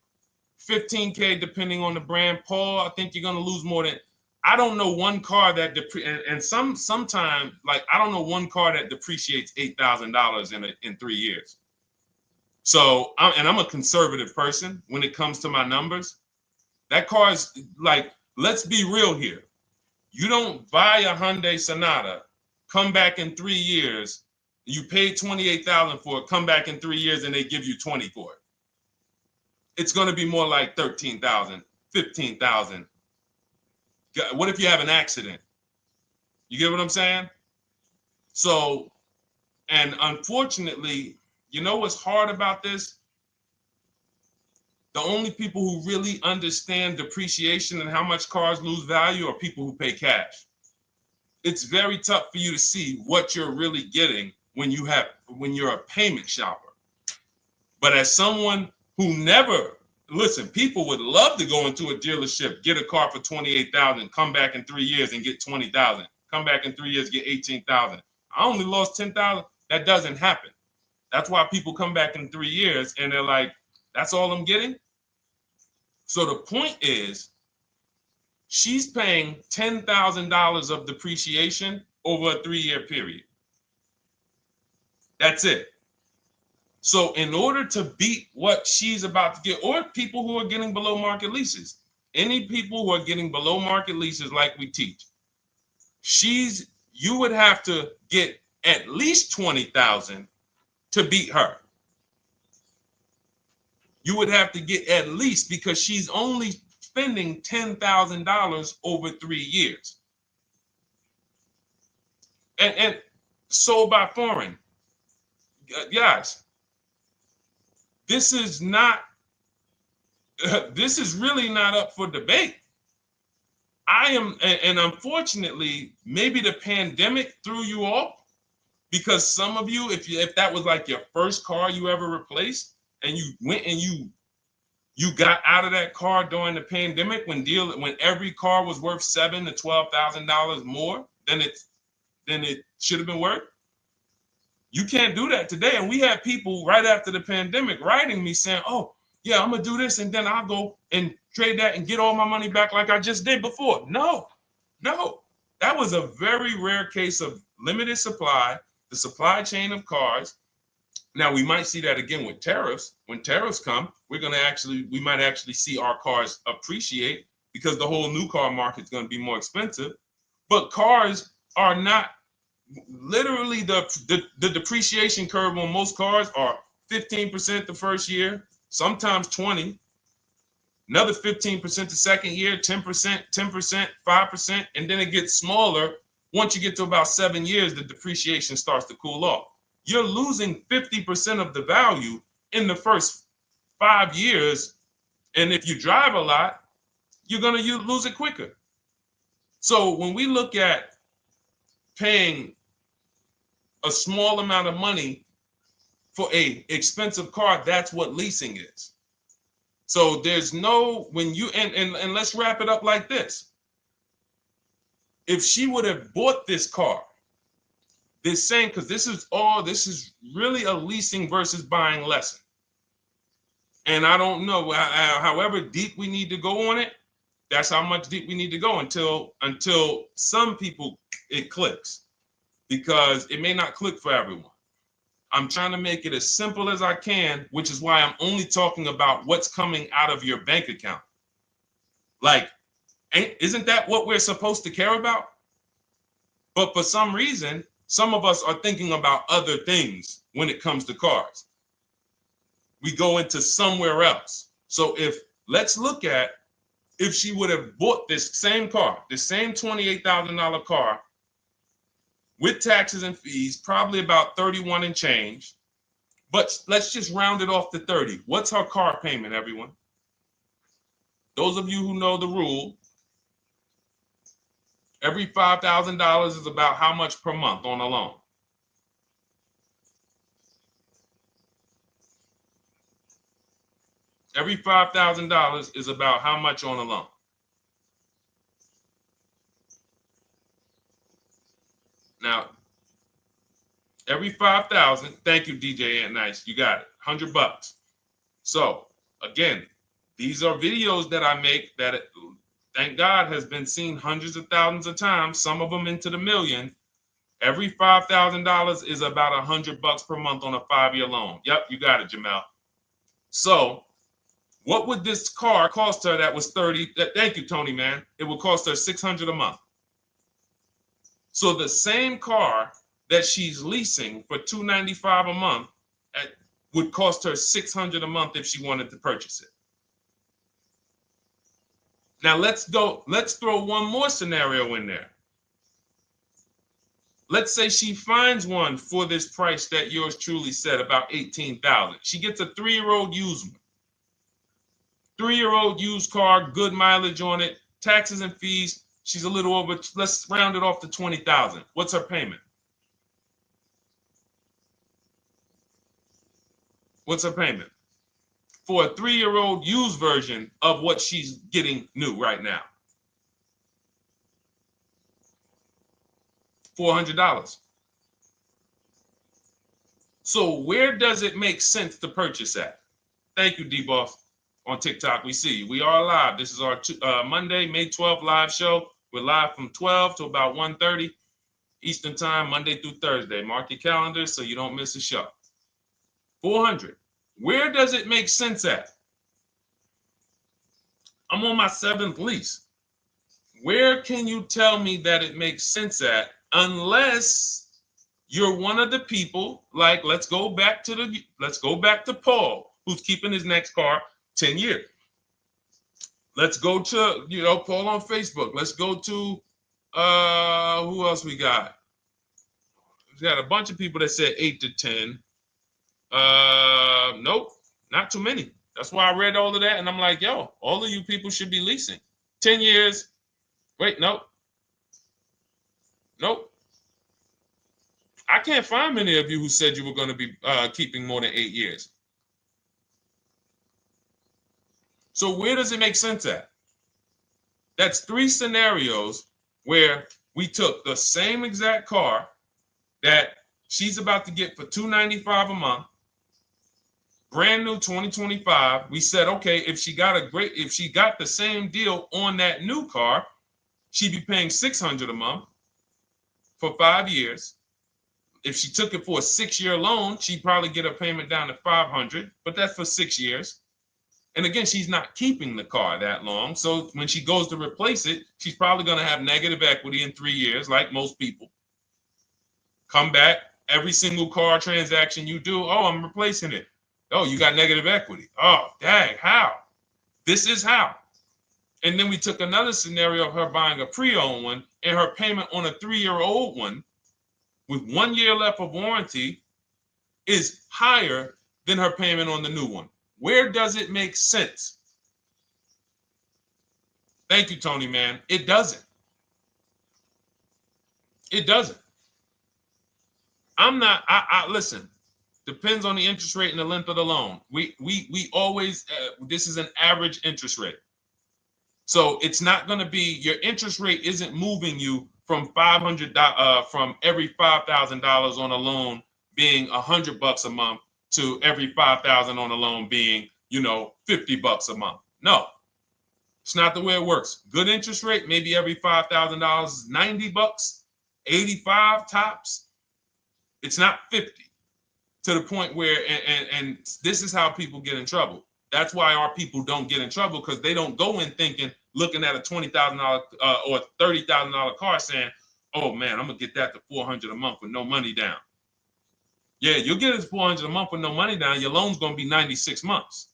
15K depending on the brand. Paul, I think you're gonna lose more than. I don't know one car that sometimes like I don't know one car that depreciates $8,000 in 3 years. So I'm a conservative person when it comes to my numbers. That car is like, let's be real here. You don't buy a Hyundai Sonata, come back in 3 years, you pay $28,000 for it, come back in 3 years and they give you 20 for it. It's going to be more like 13,000, 15,000. What if you have an accident? You get what I'm saying? So, and unfortunately, you know what's hard about this? The only people who really understand depreciation and how much cars lose value are people who pay cash. It's very tough for you to see what you're really getting when you're a payment shopper. But as someone who never, listen, people would love to go into a dealership, get a car for $28,000, come back in 3 years and get $20,000, come back in 3 years, get $18,000. I only lost $10,000. That doesn't happen. That's why people come back in 3 years and they're like, that's all I'm getting. So the point is, she's paying $10,000 of depreciation over a 3-year period. That's it. So in order to beat what she's about to get, or people who are getting below market leases, any people who are getting below market leases like we teach, you would have to get at least 20,000 to beat her. You would have to get at least, because she's only spending $10,000 over 3 years. And sold by foreign. Guys, this is not, this is really not up for debate. I am, and unfortunately, maybe the pandemic threw you off, because some of you, if that was like your first car you ever replaced, and you went and you got out of that car during the pandemic when every car was worth $7,000 to $12,000 more than it should have been worth. You can't do that today. And we had people right after the pandemic writing me saying, "Oh, yeah, I'm gonna do this, and then I'll go and trade that and get all my money back like I just did before." No, that was a very rare case of limited supply, the supply chain of cars. Now we might see that again with tariffs. When tariffs come, we might actually see our cars appreciate, because the whole new car market is going to be more expensive. But cars are not, literally the depreciation curve on most cars are 15% the first year, sometimes 20, another 15% the second year, 10%, 10%, 5%, and then it gets smaller. Once you get to about 7 years, the depreciation starts to cool off. You're losing 50% of the value in the first 5 years. And if you drive a lot, you're going to lose it quicker. So when we look at paying a small amount of money for a expensive car, that's what leasing is. So there's no, when you, and let's wrap it up like this. If she would have bought this car, this same, because this is really a leasing versus buying lesson. And I don't know, however deep we need to go on it, that's how much deep we need to go until some people it clicks, because it may not click for everyone. I'm trying to make it as simple as I can, which is why I'm only talking about what's coming out of your bank account. Like, isn't that what we're supposed to care about? But for some reason, some of us are thinking about other things when it comes to cars. We go into somewhere else. So let's look at if she would have bought this same car, the same $28,000 car with taxes and fees, probably about 31 and change. But let's just round it off to 30. What's her car payment, everyone? Those of you who know the rule, every $5,000 is about how much per month on a loan? Every $5,000 is about how much on a loan? Now, every 5,000, thank you, DJ Ant Nice, you got it, $100. So again, these are videos that I make that, thank God, has been seen hundreds of thousands of times, some of them into the million. Every $5,000 is about $100 per month on a 5-year loan. Yep, you got it, Jamel. So what would this car cost her that was 30? Thank you, Tony, man. It would cost her $600 a month. So the same car that she's leasing for $295 a month would cost her $600 a month if she wanted to purchase it. Now let's throw one more scenario in there. Let's say she finds one for this price that yours truly said, about $18,000. She gets a 3-year-old used one. 3-year-old used car, good mileage on it, taxes and fees. She's a little over, let's round it off to $20,000. What's her payment? What's her payment? For a 3-year-old used version of what she's getting new right now. $400. So where does it make sense to purchase at? Thank you, D-Boss. On TikTok, we see you. We are live. This is our Monday, May 12th live show. We're live from 12 to about 1:30 Eastern time, Monday through Thursday. Mark your calendar so you don't miss a show. 400. Where does it make sense at? I'm on my 7th lease. Where can you tell me that it makes sense at, unless you're one of the people, like, let's go back to Paul, who's keeping his next car 10 years. Let's go to, Paul on Facebook. Let's go to, who else we got? We got a bunch of people that said 8 to 10. Nope, not too many. That's why I read all of that, and I'm like, yo, all of you people should be leasing. 10 years. Wait, nope. I can't find many of you who said you were going to be keeping more than 8 years. So where does it make sense at? That's 3 scenarios where we took the same exact car that she's about to get for $295 a month, brand new 2025. We said, okay, if she got the same deal on that new car, she'd be paying $600 a month for 5 years. If she took it for a 6-year loan, she'd probably get a payment down to $500, but that's for 6 years. And again, she's not keeping the car that long. So when she goes to replace it, she's probably going to have negative equity in 3 years, like most people. Come back, every single car transaction you do, oh, I'm replacing it. Oh, you got negative equity. Oh, dang, how? This is how. And then we took another scenario of her buying a pre-owned one, and her payment on a 3-year-old one with 1 year left of warranty is higher than her payment on the new one. Where does it make sense? Thank you, Tony, man. It doesn't. It doesn't. Listen, depends on the interest rate and the length of the loan. We always, this is an average interest rate. So it's not going to be, your interest rate isn't moving you from from every $5,000 on a loan being $100 a month to every $5,000 on a loan being, $50 a month. No, it's not the way it works. Good interest rate, maybe every $5,000 is $90, 85 tops. It's not 50, to the point where, and this is how people get in trouble. That's why our people don't get in trouble, because they don't go in looking at a $20,000 or $30,000 car saying, oh man, I'm gonna get that to $400 a month with no money down. Yeah, you'll get it to $400 a month with no money down. Your loan's gonna be 96 months.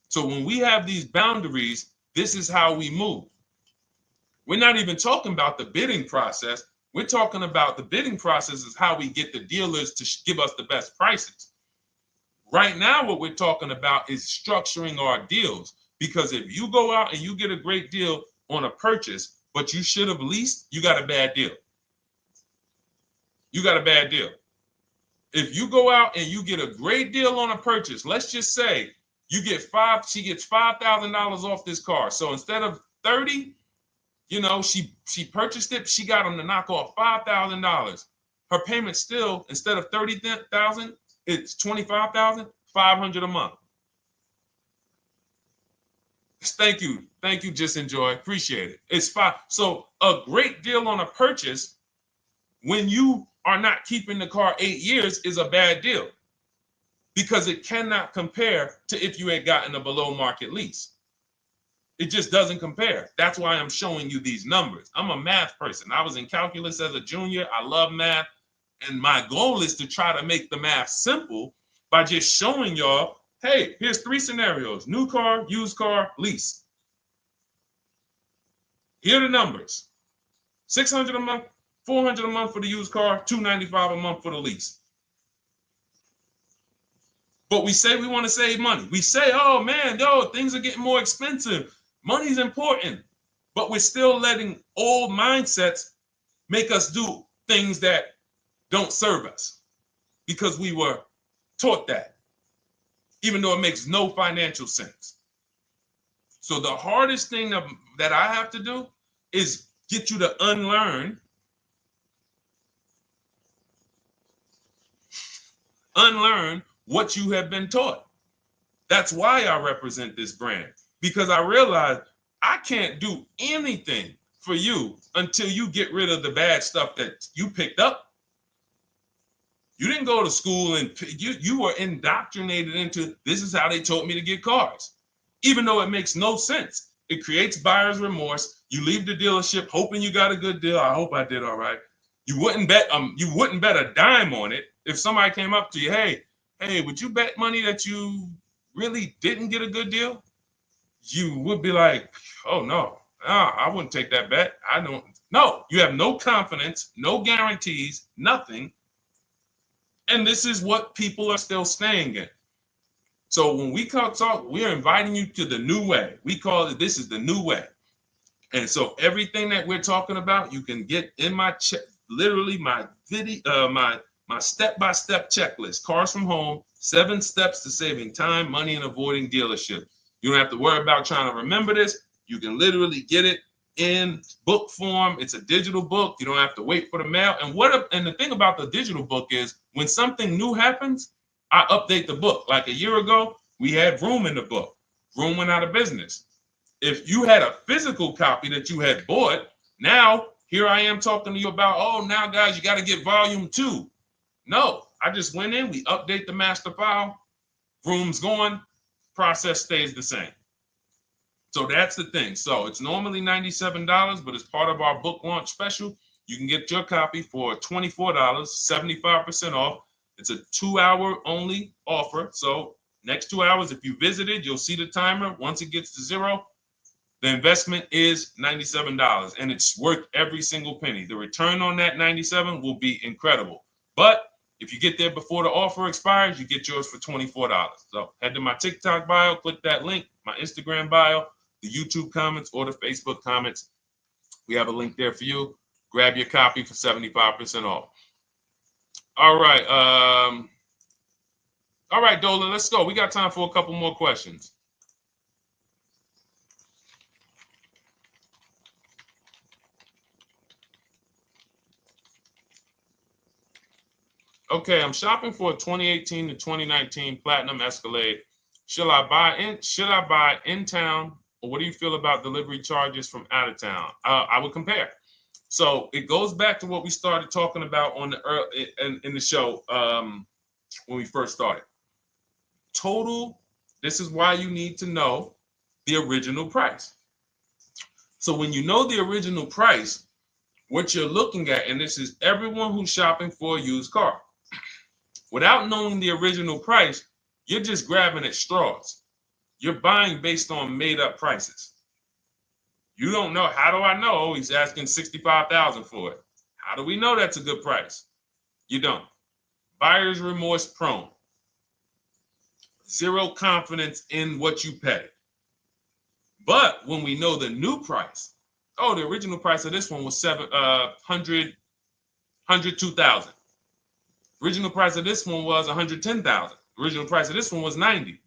So when we have these boundaries, this is how we move. We're not even talking about the bidding process. We're talking about the bidding process is how we get the dealers to give us the best prices. Right now, what we're talking about is structuring our deals, because if you go out and you get a great deal on a purchase, but you should have leased, you got a bad deal. You got a bad deal. If you go out and you get a great deal on a purchase, let's just say she gets $5,000 off this car. So instead of 30, she purchased it, she got them to knock off $5,000. Her payment still, instead of $30,000, it's $25,500 a month. Thank you, Just Enjoy, appreciate it. It's fine. So a great deal on a purchase, when you are not keeping the car 8 years, is a bad deal, because it cannot compare to if you had gotten a below market lease. It just doesn't compare. That's why I'm showing you these numbers. I'm a math person. I was in calculus as a junior. I love math. And my goal is to try to make the math simple by just showing y'all, hey, here's 3 scenarios: new car, used car, lease. Here are the numbers: $600 a month, $400 a month for the used car, $295 a month for the lease. But we say we want to save money. We say, oh man, things are getting more expensive. Money's important. But we're still letting old mindsets make us do things that don't serve us, because we were taught that, even though it makes no financial sense. So the hardest thing that I have to do is get you to unlearn what you have been taught. That's why I represent this brand, because I realize I can't do anything for you until you get rid of the bad stuff that you picked up. You didn't go to school and you were indoctrinated into, this is how they taught me to get cars, even though it makes no sense. It creates buyer's remorse. You leave the dealership hoping you got a good deal. I hope I did all right. You wouldn't bet a dime on it. If somebody came up to you, hey, would you bet money that you really didn't get a good deal? You would be like, oh no, I wouldn't take that bet. I don't. No, you have no confidence, no guarantees, nothing. And this is what people are still staying in. So when we talk, we're inviting you to the new way. We call it, this is the new way. And so everything that we're talking about, you can get in my literally my video, my step-by-step checklist. Cars from Home, 7 steps to saving time, money, and avoiding dealership. You don't have to worry about trying to remember this. You can literally get it in book form. It's a digital book. You don't have to wait for the mail. And the thing about the digital book is when something new happens, I update the book. Like a year ago, we had Vroom in the book. Vroom went out of business. If you had a physical copy that you had bought, now here I am talking to you about, oh, now guys, you got to get volume 2. No, I just went in, we update the master file, Vroom's going, process stays the same. So that's the thing. So it's normally $97, but as part of our book launch special, you can get your copy for $24, 75% off. It's a 2-hour only offer. So next 2 hours, if you visited, you'll see the timer. Once it gets to 0, the investment is $97, and it's worth every single penny. The return on that $97 will be incredible. But if you get there before the offer expires, you get yours for $24. So head to my TikTok bio, click that link, my Instagram bio, the YouTube comments, or the Facebook comments. We have a link there for you. Grab your copy for 75% off. All right. All right, Dolan, let's go. We got time for a couple more questions. Okay, I'm shopping for a 2018 to 2019 Platinum Escalade. Should I buy in town, or what do you feel about delivery charges from out of town? I would compare. So it goes back to what we started talking about on the in the show when we first started. Total. This is why you need to know the original price. So when you know the original price, what you're looking at, and this is everyone who's shopping for a used car. Without knowing the original price, you're just grabbing at straws. You're buying based on made up prices. You don't know. How do I know he's asking $65,000 for it? How do we know that's a good price? You don't. Buyer's remorse prone. Zero confidence in what you pay. But when we know the new price, oh, the original price of this one was $102,000. Original price of this one was $110,000. Original price of this one was $90,000.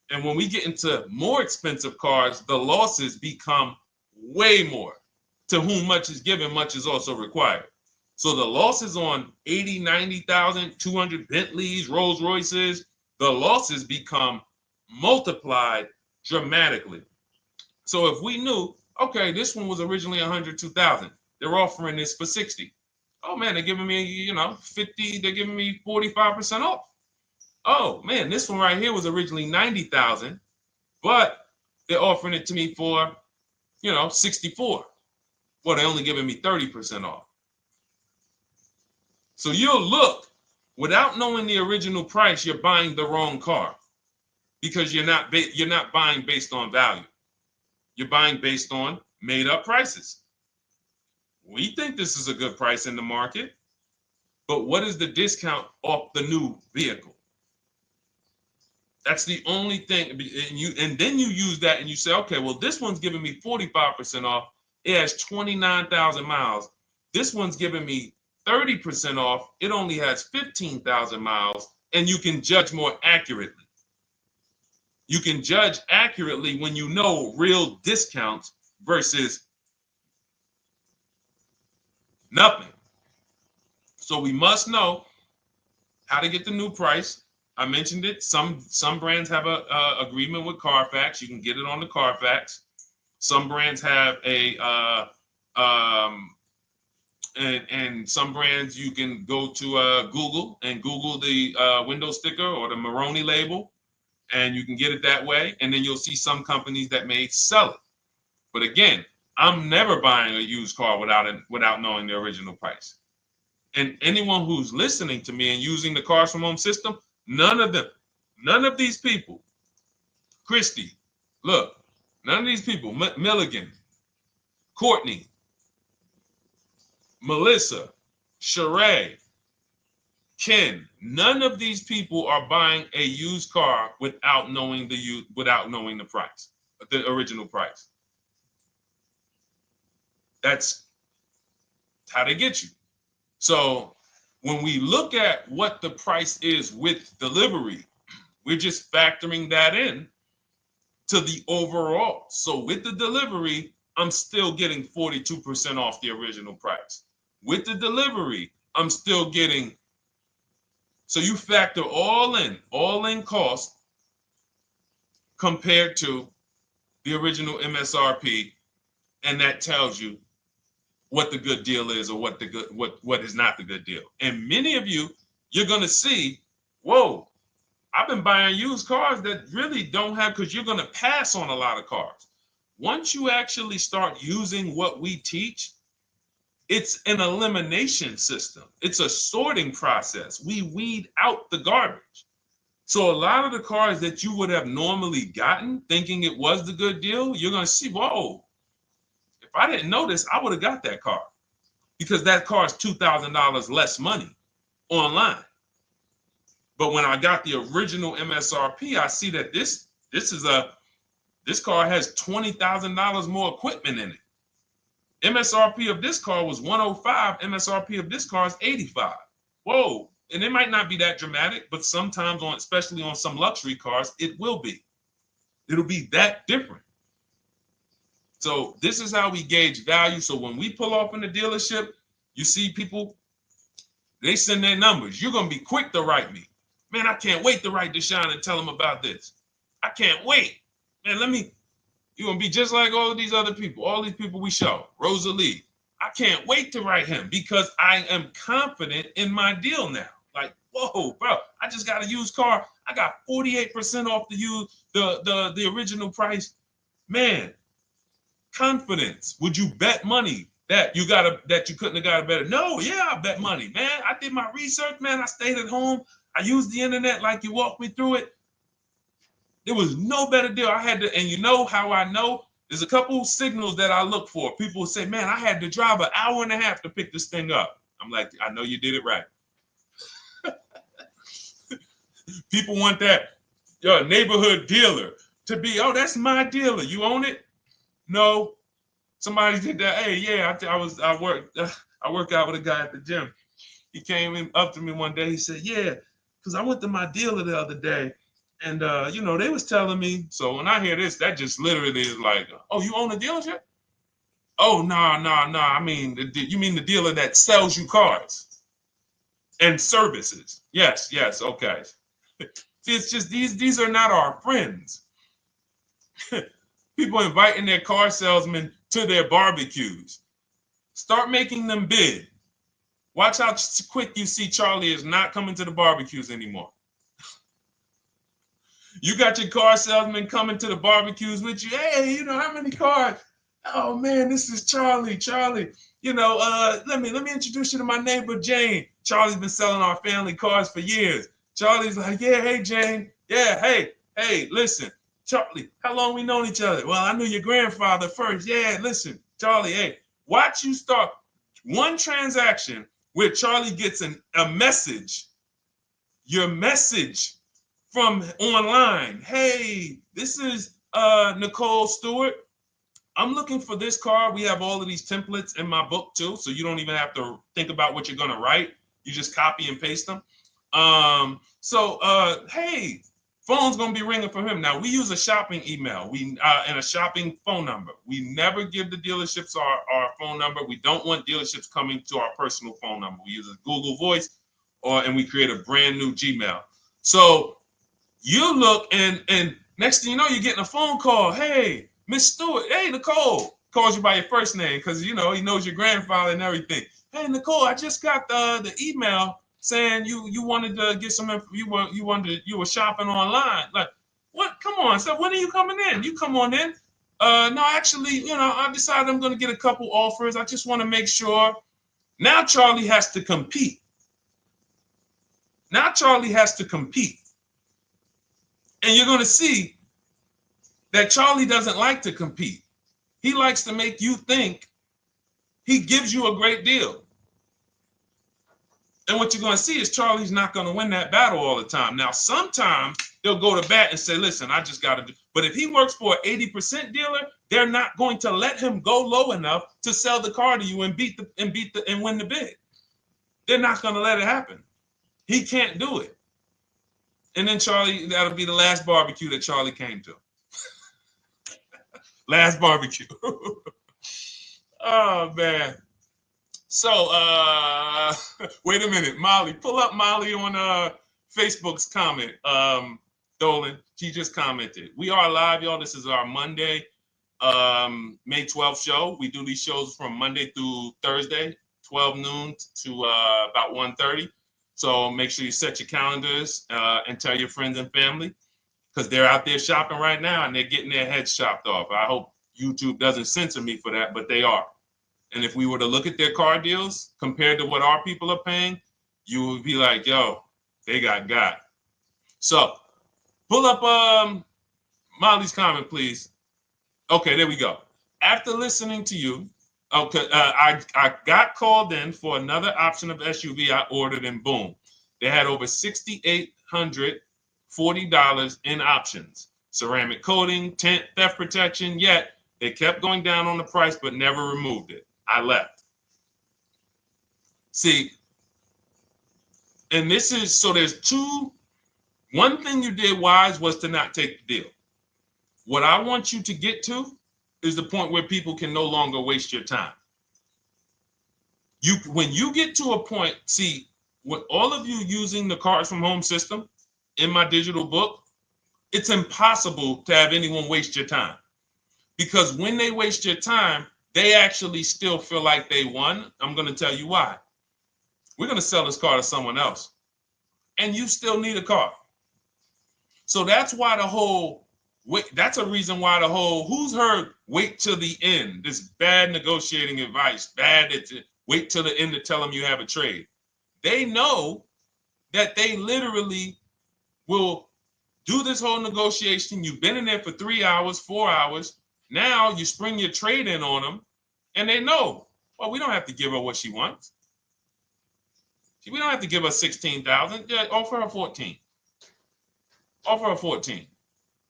And when we get into more expensive cars, the losses become way more. To whom much is given, much is also required. So the losses on 80, 90,000, 200 Bentleys, Rolls Royces, the losses become multiplied dramatically. So if we knew, okay, this one was originally $102,000, they're offering this for $60,000. Oh man, they're giving me, 50, they're giving me 45% off. Oh man, this one right here was originally $90,000, but they're offering it to me for, $64,000. Well, they're only giving me 30% off. So you'll look, without knowing the original price, you're buying the wrong car because you're not buying based on value. You're buying based on made up prices. We think this is a good price in the market, but what is the discount off the new vehicle? That's the only thing. And then you use that and you say, okay, well, this one's giving me 45% off. It has 29,000 miles. This one's giving me 30% off. It only has 15,000 miles, and you can judge more accurately. You can judge accurately when you know real discounts versus nothing. So we must know how to get the new price. I mentioned it. Some brands have a agreement with Carfax. You can get it on the Carfax. Some brands have and some brands you can go to Google and Google the window sticker or the Maroney label, and you can get it that way. And then you'll see some companies that may sell it. But again, I'm never buying a used car without knowing the original price. And anyone who's listening to me and using the Cars from Home system, none of these people, Christy, look, none of these people, Milligan, Courtney, Melissa, Sheree, Ken, none of these people are buying a used car without knowing the price, the original price. That's how they get you. So when we look at what the price is with delivery, we're just factoring that in to the overall. So with the delivery, I'm still getting 42% off the original price. With the delivery, I'm still getting, so you factor all in cost compared to the original MSRP, and that tells you what the good deal is or what is not the good deal. And many of you, you're gonna see, whoa, I've been buying used cars that really don't have, because you're gonna pass on a lot of cars. Once you actually start using what we teach, it's an elimination system. It's a sorting process. We weed out the garbage. So a lot of the cars that you would have normally gotten thinking it was the good deal, you're gonna see, whoa, if I didn't know this, I would have got that car, because that car is $2,000 less money online. But when I got the original MSRP, I see that this car has $20,000 more equipment in it. MSRP of this car was 105. MSRP of this car is 85. Whoa. And it might not be that dramatic, but sometimes especially on some luxury cars, it will be. It'll be that different. So this is how we gauge value. So when we pull off in the dealership, you see people, they send their numbers. You're going to be quick to write me. Man, I can't wait to write Deshone and tell him about this. I can't wait. Man, you're going to be just like all of these other people, all these people we show. Rosalie, I can't wait to write him because I am confident in my deal now. Like, whoa, bro, I just got a used car. I got 48% off the original price. Man, confidence. Would you bet money that you couldn't have got a better? No, yeah, I bet money, man. I did my research, man. I stayed at home. I used the internet like you walked me through it. There was no better deal. I had to, and you know how I know? There's a couple signals that I look for. People will say, man, I had to drive an hour and a half to pick this thing up. I'm like, I know you did it right. People want that neighborhood dealer to be, oh, that's my dealer. You own it? No. Somebody did that. Hey, yeah, I work out with a guy at the gym. He came up to me one day. He said, yeah, because I went to my dealer the other day. And, they was telling me. So when I hear this, that just literally is like, oh, you own a dealership? Oh, no. I mean, you mean the dealer that sells you cars and services? Yes. Okay. See, it's just these are not our friends. People inviting their car salesmen to their barbecues. Start making them bid. Watch how quick you see Charlie is not coming to the barbecues anymore. You got your car salesman coming to the barbecues with you. Hey, how many cars? Oh man, this is Charlie. Charlie, let me introduce you to my neighbor Jane. Charlie's been selling our family cars for years. Charlie's like, yeah, hey Jane. Yeah, hey, listen, Charlie, how long we known each other? Well, I knew your grandfather first. Yeah, listen, Charlie, hey, watch you start one transaction where Charlie gets a message, your message from online. Hey, this is Nicole Stewart. I'm looking for this car. We have all of these templates in my book too, so you don't even have to think about what you're gonna write. You just copy and paste them. Hey, phone's gonna be ringing for him. Now we use a shopping email, and a shopping phone number. We never give the dealerships our phone number. We don't want dealerships coming to our personal phone number. We use a Google Voice, and we create a brand new Gmail. So you look, and next thing you know, you're getting a phone call. Hey, Miss Stewart. Hey, Nicole. Calls you by your first name because he knows your grandfather and everything. Hey, Nicole, I just got the email saying you wanted to get some info. You were shopping online. Like, what? Come on. So when are you coming in? You come on in. No, actually, I decided I'm going to get a couple offers. I just want to make sure. Now Charlie has to compete. Now Charlie has to compete. And you're going to see that Charlie doesn't like to compete. He likes to make you think he gives you a great deal. And what you're going to see is Charlie's not going to win that battle all the time. Now, sometimes they'll go to bat and say, listen, I just got to do. But if he works for an 80% dealer, they're not going to let him go low enough to sell the car to you and win the bid. They're not going to let it happen. He can't do it. And then Charlie, that'll be the last barbecue that Charlie came to. Last barbecue. Oh, man. So, wait a minute, Molly. Pull up Molly on Facebook's comment. Dolan, she just commented. We are live, y'all. This is our Monday, May 12th show. We do these shows from Monday through Thursday, 12 noon to about 1:30. So make sure you set your calendars and tell your friends and family, because they're out there shopping right now and they're getting their heads chopped off. I hope YouTube doesn't censor me for that, but they are. And if we were to look at their car deals compared to what our people are paying, you would be like, yo, they got. So pull up Molly's comment, please. Okay, there we go. After listening to you, okay, I got called in for another option of SUV I ordered, and boom, they had over $6,840 in options. Ceramic coating, tint, theft protection, yet they kept going down on the price but never removed it. I left. See, and this is, so there's one thing you did wise was to not take the deal. What I want you to get to is the point where people can no longer waste your time. When you get to a point, see, with all of you using the Cars from Home system in my digital book, it's impossible to have anyone waste your time. Because when they waste your time, they actually still feel like they won. I'm going to tell you why. We're going to sell this car to someone else, and you still need a car. So that's why that's a reason why who's heard wait till the end, this bad negotiating advice, wait till the end to tell them you have a trade. They know that they literally will do this whole negotiation. You've been in there for 3 hours, 4 hours. Now you spring your trade in on them, and they know, well, we don't have to give her what she wants. We don't have to give her 16,000. Yeah, offer her 14. Offer her 14.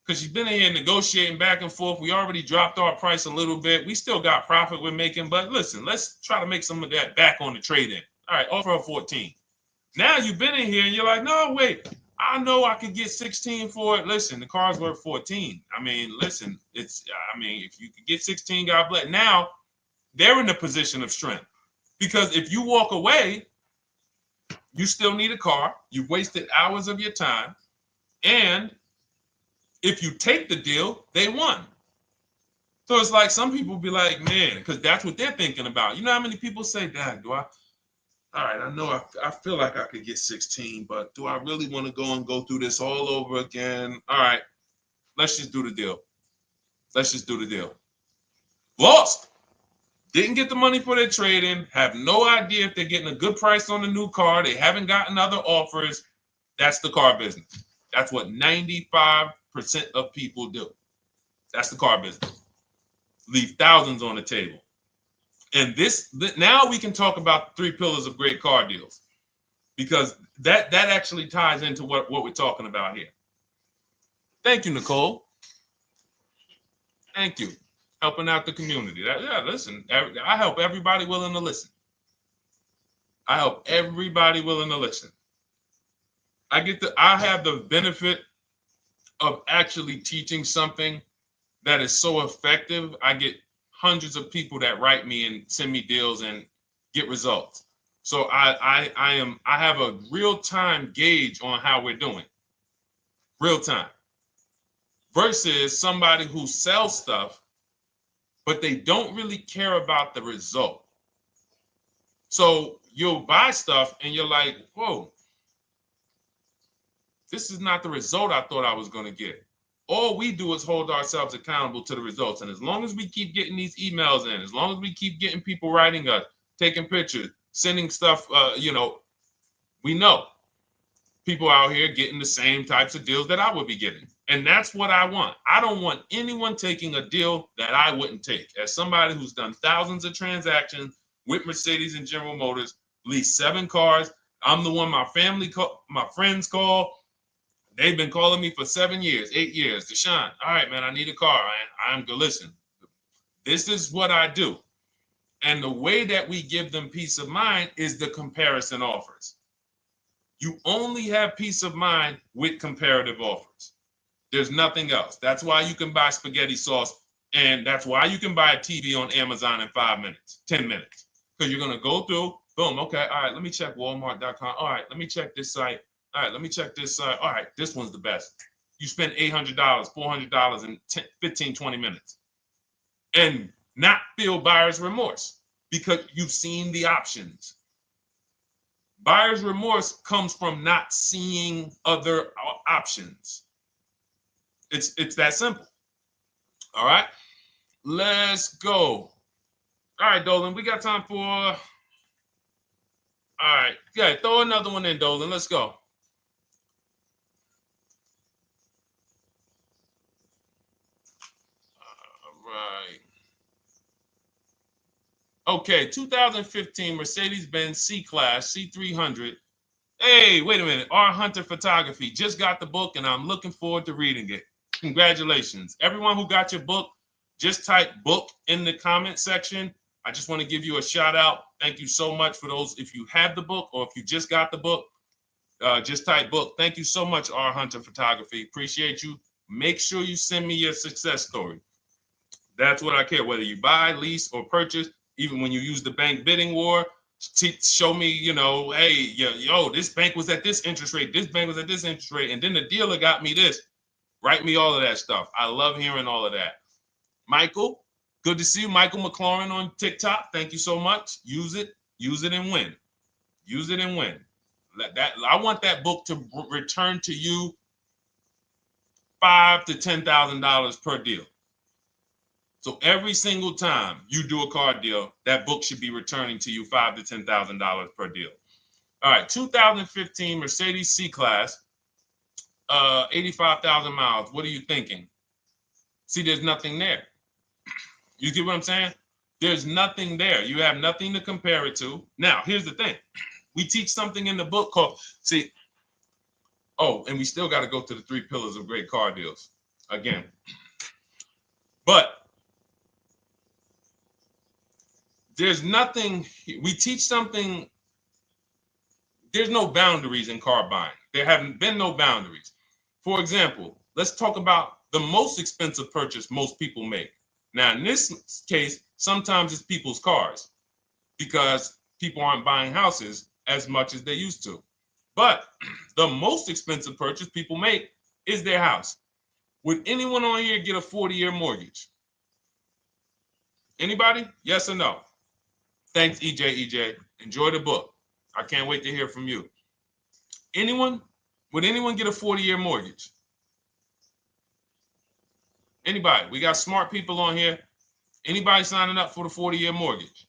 Because she's been in here negotiating back and forth. We already dropped our price a little bit. We still got profit we're making, but listen, let's try to make some of that back on the trade-in. All right, offer her 14. Now you've been in here and you're like, no, wait, I know I could get 16 for it. Listen, the car's worth 14. I mean, listen, if you could get 16, God bless. Now they're in a position of strength, because if you walk away, you still need a car. You've wasted hours of your time. And if you take the deal, they won. So it's like some people be like, man, because that's what they're thinking about. You know how many people say, Dad, all right, I know I feel like I could get 16, but do I really want to go through this all over again? All right, let's just do the deal. Lost. Didn't get the money for their trade-in. Have no idea if they're getting a good price on the new car. They haven't gotten other offers. That's the car business. That's what 95% of people do. That's the car business. Leave thousands on the table. And now we can talk about 3 pillars of great car deals, because that actually ties into what we're talking about here. Thank you, Nicole. Thank you. Helping out the community. Listen, I help everybody willing to listen. I have the benefit of actually teaching something that is so effective. I get hundreds of people that write me and send me deals and get results. So I have a real-time gauge on how we're doing. Real time. Versus somebody who sells stuff, but they don't really care about the result. So you'll buy stuff and you're like, whoa, this is not the result I thought I was going to get. All we do is hold ourselves accountable to the results. And as long as we keep getting these emails in, as long as we keep getting people writing us, taking pictures, sending stuff, we know people out here getting the same types of deals that I would be getting. And that's what I want. I don't want anyone taking a deal that I wouldn't take. As somebody who's done thousands of transactions with Mercedes and General Motors, leased 7 cars. I'm the one my friends call. They've been calling me for 7 years, 8 years. Deshone, all right, man, I need a car. I'm good. Listen, this is what I do. And the way that we give them peace of mind is the comparison offers. You only have peace of mind with comparative offers. There's nothing else. That's why you can buy spaghetti sauce, and that's why you can buy a TV on Amazon in 5 minutes, 10 minutes. Because you're going to go through, boom, okay, all right, let me check Walmart.com. All right, let me check this site. All right, let me check this site. All right, this one's the best. You spend $800, $400 in 15, 20 minutes. And not feel buyer's remorse because you've seen the options. Buyer's remorse comes from not seeing other options. It's that simple. All right, let's go. All right, Dolan, we got time for. All right, yeah, throw another one in, Dolan. Let's go. All right. Okay, 2015 Mercedes-Benz C-Class C300. Hey, wait a minute. R. Hunter Photography just got the book, and I'm looking forward to reading it. Congratulations. Everyone who got your book, just type book in the comment section. I just want to give you a shout out. Thank you so much for those. If you have the book or if you just got the book, just type book. Thank you so much, R. Hunter Photography. Appreciate you. Make sure you send me your success story. That's what I care, whether you buy, lease, or purchase. Even when you use the bank bidding war, show me, hey, yo, this bank was at this interest rate, this bank was at this interest rate, and then the dealer got me this. Write me all of that stuff. I love hearing all of that. Michael, good to see you. Michael McLaurin on TikTok. Thank you so much. Use it and win. Use it and win. I want that book to return to you $5,000 to $10,000 per deal. So every single time you do a car deal, that book should be returning to you $5,000 to $10,000 per deal. All right, 2015 Mercedes C-Class, 85,000 miles. What are you thinking? See, there's nothing there. You get what I'm saying? There's nothing there. You have nothing to compare it to. Now, here's the thing. We teach something in the book called, and we still got to go to the 3 pillars of great car deals again. But there's nothing, we teach something, there's no boundaries in car buying. There haven't been no boundaries. For example, let's talk about the most expensive purchase most people make. Now, in this case, sometimes it's people's cars because people aren't buying houses as much as they used to. But the most expensive purchase people make is their house. Would anyone on here get a 40-year mortgage? Anybody? Yes or no? Thanks, EJ. Enjoy the book. I can't wait to hear from you. Anyone? Would anyone get a 40-year mortgage? Anybody? We got smart people on here. Anybody signing up for the 40-year mortgage?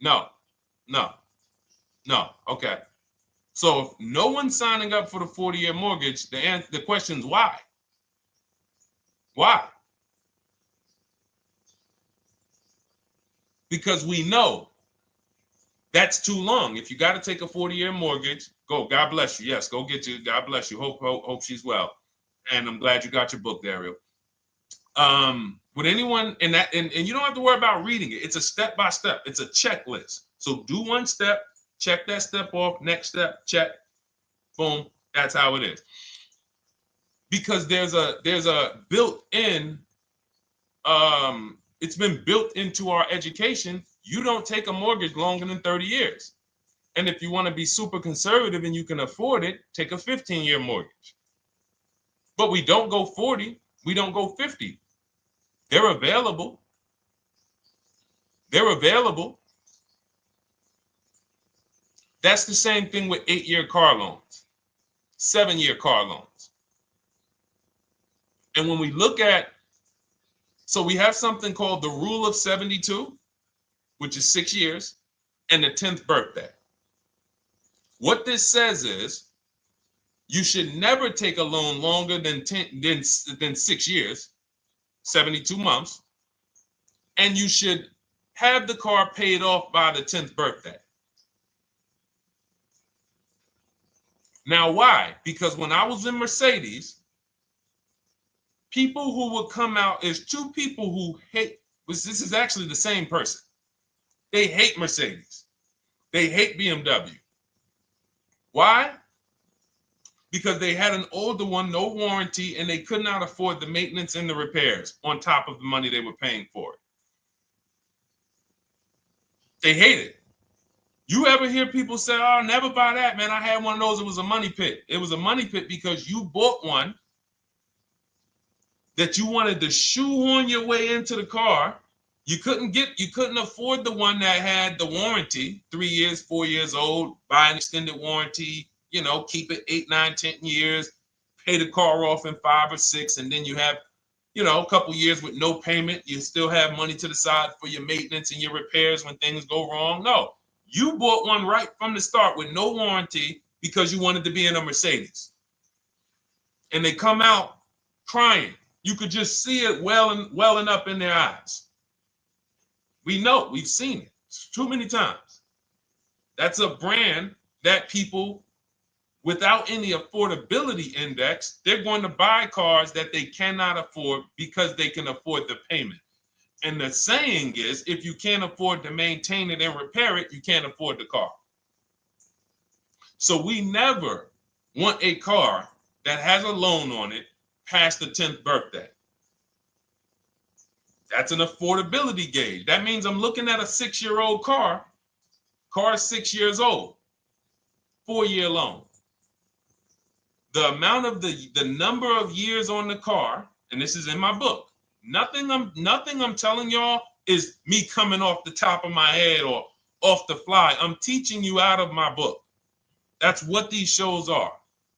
No. Okay. So if no one's signing up for the 40-year mortgage, the question is why? Why? Because we know that's too long. If you got to take a 40-year mortgage, go. God bless you. Yes, go get you. God bless you. Hope she's well. And I'm glad you got your book, Daryl. Would anyone and you don't have to worry about reading it. It's a step by step. It's a checklist. So do one step, check that step off. Next step, check. Boom. That's how it is. Because there's a built-in. It's been built into our education. You don't take a mortgage longer than 30 years. And if you want to be super conservative and you can afford it, take a 15-year mortgage. But we don't go 40. We don't go 50. They're available. That's the same thing with 8-year car loans, 7-year car loans. And when we look at, so we have something called the rule of 72, which is 6 years. and the 10th birthday. What this says is you should never take a loan longer than 6 years, 72 months, and you should have the car paid off by the 10th birthday. Now, why? Because when I was in Mercedes, people who would come out, is two people who hate, this is actually the same person. They hate Mercedes. They hate BMW. Why? Because they had an older one, no warranty, and they could not afford the maintenance and the repairs on top of the money they were paying for it. They hate it. You ever hear people say, oh, never buy that, man. I had one of those. It was a money pit. It was a money pit because you bought one that you wanted to shoehorn your way into the car. You couldn't afford the one that had the warranty, 3 years, 4 years old, buy an extended warranty, keep it 8, 9, 10 years, pay the car off in 5 or 6, and then you have, a couple years with no payment. You still have money to the side for your maintenance and your repairs when things go wrong. No, you bought one right from the start with no warranty because you wanted to be in a Mercedes. And they come out crying. You could just see it welling up in their eyes. We know, we've seen it too many times. That's a brand that people without any affordability index, they're going to buy cars that they cannot afford because they can afford the payment. And the saying is, if you can't afford to maintain it and repair it, you can't afford the car. So we never want a car that has a loan on it past the 10th birthday. That's an affordability gauge. That means I'm looking at a 6-year-old car. Car is 6 years old, 4-year loan. The amount of the number of years on the car, and this is in my book. Nothing I'm telling y'all is me coming off the top of my head or off the fly. I'm teaching you out of my book. That's what these shows are.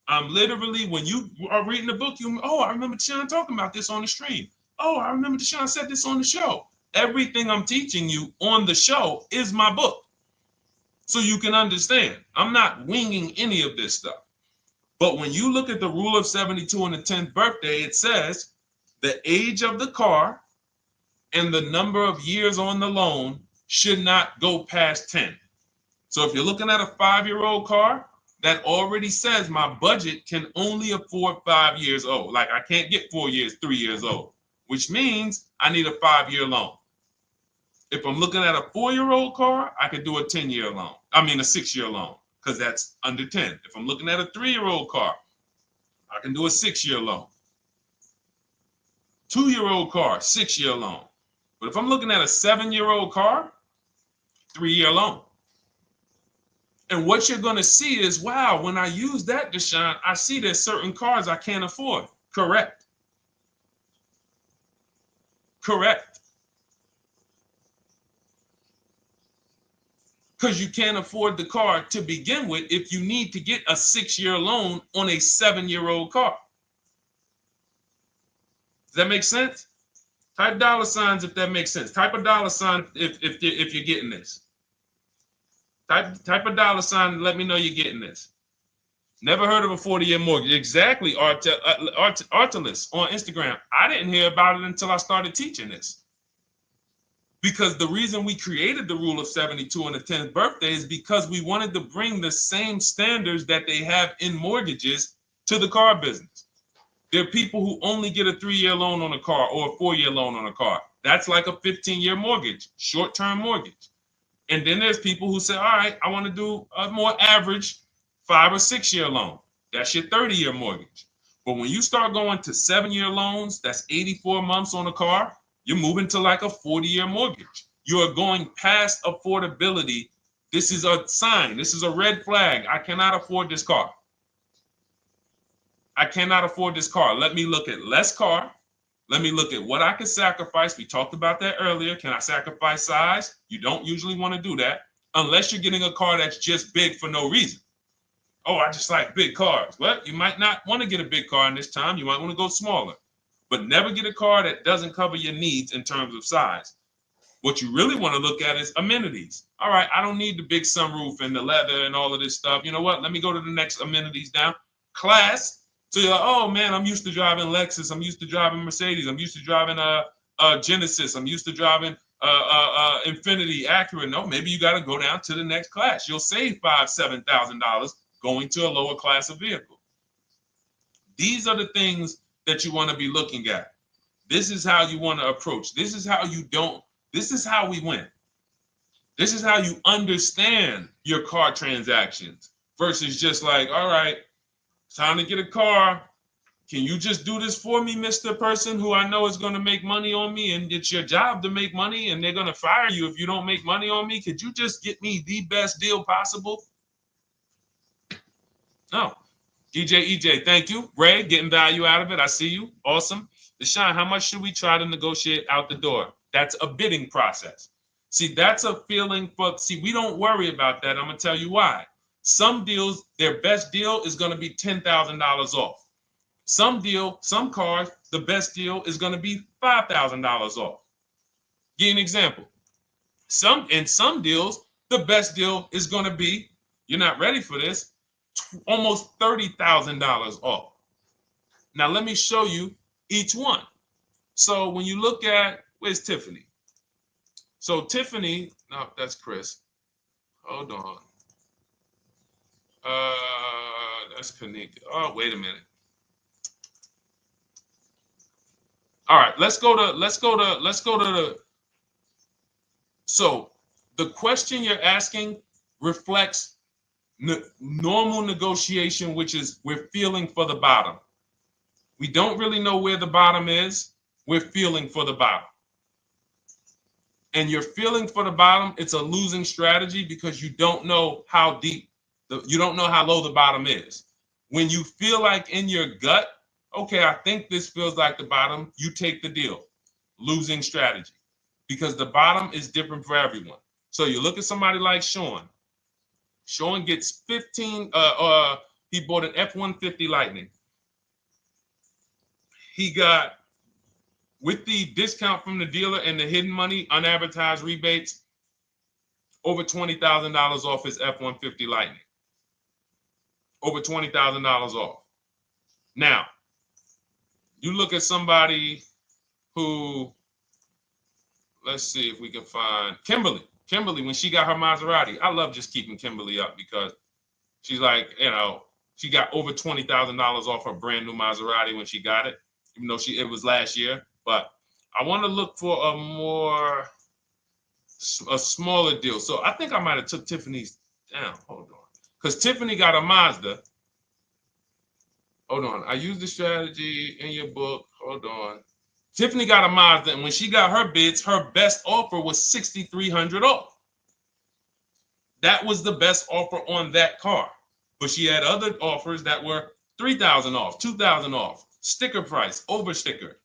I'm literally, when you are reading the book, I remember Deshone talking about this on the stream. Oh, I remember Deshone said this on the show. Everything I'm teaching you on the show is my book. So you can understand. I'm not winging any of this stuff. But when you look at the rule of 72 on the 10th birthday, it says the age of the car and the number of years on the loan should not go past 10. So if you're looking at a 5-year-old car, that already says my budget can only afford 5 years old. Like I can't get 4 years, 3 years old, which means I need a 5-year loan. If I'm looking at a 4-year-old car, I could do a 10-year loan. I mean, a 6-year loan, because that's under 10. If I'm looking at a 3-year-old car, I can do a 6-year loan. 2-year-old car, 6-year loan. But if I'm looking at a 7-year-old car, 3-year loan. And what you're going to see is, wow, when I use that, Deshone, I see there's certain cars I can't afford. Correct. Correct. Because you can't afford the car to begin with if you need to get a 6-year loan on a 7-year-old car. Does that make sense? Type $signs if that makes sense. Type a $sign if you're getting this. Type a $sign and let me know you're getting this. Never heard of a 40-year mortgage. Exactly, Artelis on Instagram. I didn't hear about it until I started teaching this. Because the reason we created the rule of 72 on the 10th birthday is because we wanted to bring the same standards that they have in mortgages to the car business. There are people who only get a 3-year loan on a car or a 4-year loan on a car. That's like a 15-year mortgage, short-term mortgage. And then there's people who say, all right, I want to do a more average 5 or 6-year loan. That's your 30-year mortgage. But when you start going to 7-year loans, that's 84 months on a car, you're moving to like a 40-year mortgage. You are going past affordability. This is a sign. This is a red flag. I cannot afford this car. I cannot afford this car. Let me look at less car. Let me look at what I can sacrifice. We talked about that earlier. Can I sacrifice size? You don't usually want to do that unless you're getting a car that's just big for no reason. Oh, I just like big cars. Well, you might not want to get a big car in this time. You might want to go smaller. But never get a car that doesn't cover your needs in terms of size. What you really want to look at is amenities. All right, I don't need the big sunroof and the leather and all of this stuff. You know what? Let me go to the next amenities down. Class. So you're like, oh man, I'm used to driving Lexus. I'm used to driving Mercedes. I'm used to driving Genesis. I'm used to driving Infinity, Acura. No, maybe you got to go down to the next class. You'll save $5,000-$7,000 going to a lower class of vehicle. These are the things that you want to be looking at. This is how you want to approach. This is how you don't. This is how we win. This is how you understand your car transactions versus just like, all right, time to get a car. Can you just do this for me, Mr. Person who I know is going to make money on me, and it's your job to make money and they're going to fire you if you don't make money on me? Could you just get me the best deal possible? No. DJ EJ, thank you. Ray, getting value out of it. I see you. Awesome. Deshone, how much should we try to negotiate out the door? That's a bidding process. See, that's a feeling for, see, we don't worry about that. I'm going to tell you why. Some deals, their best deal is going to be $10,000 off. Some cars, the best deal is going to be $5,000 off. Give you an example. In some deals, the best deal is going to be, you're not ready for this, almost $30,000 off. Now, let me show you each one. So when you look at, where's Tiffany? So Tiffany, no, that's Chris. Hold on. That's Kanika. Oh, wait a minute. All right, let's go to the. So the question you're asking reflects normal negotiation, which is we're feeling for the bottom. We don't really know where the bottom is. We're feeling for the bottom. And you're feeling for the bottom, it's a losing strategy because you don't know how deep, you don't know how low the bottom is. When you feel like in your gut, okay, I think this feels like the bottom, you take the deal. Losing strategy. Because the bottom is different for everyone. So you look at somebody like Sean. Sean gets 15, he bought an F-150 Lightning. He got, with the discount from the dealer and the hidden money, unadvertised rebates, over $20,000 off his F-150 Lightning. Over $20,000 off. Now, you look at somebody who, let's see if we can find Kimberly. Kimberly, when she got her Maserati, I love just keeping Kimberly up because she's like, you know, she got over $20,000 off her brand new Maserati when she got it, even though it was last year. But I want to look for a smaller deal. So I think I might have took Tiffany's down. Hold on. Because Tiffany got a Mazda. Hold on. I used the strategy in your book. Hold on. Tiffany got a Mazda, and when she got her bids, her best offer was $6,300 off. That was the best offer on that car. But she had other offers that were $3,000 off, $2,000 off, sticker price, over sticker.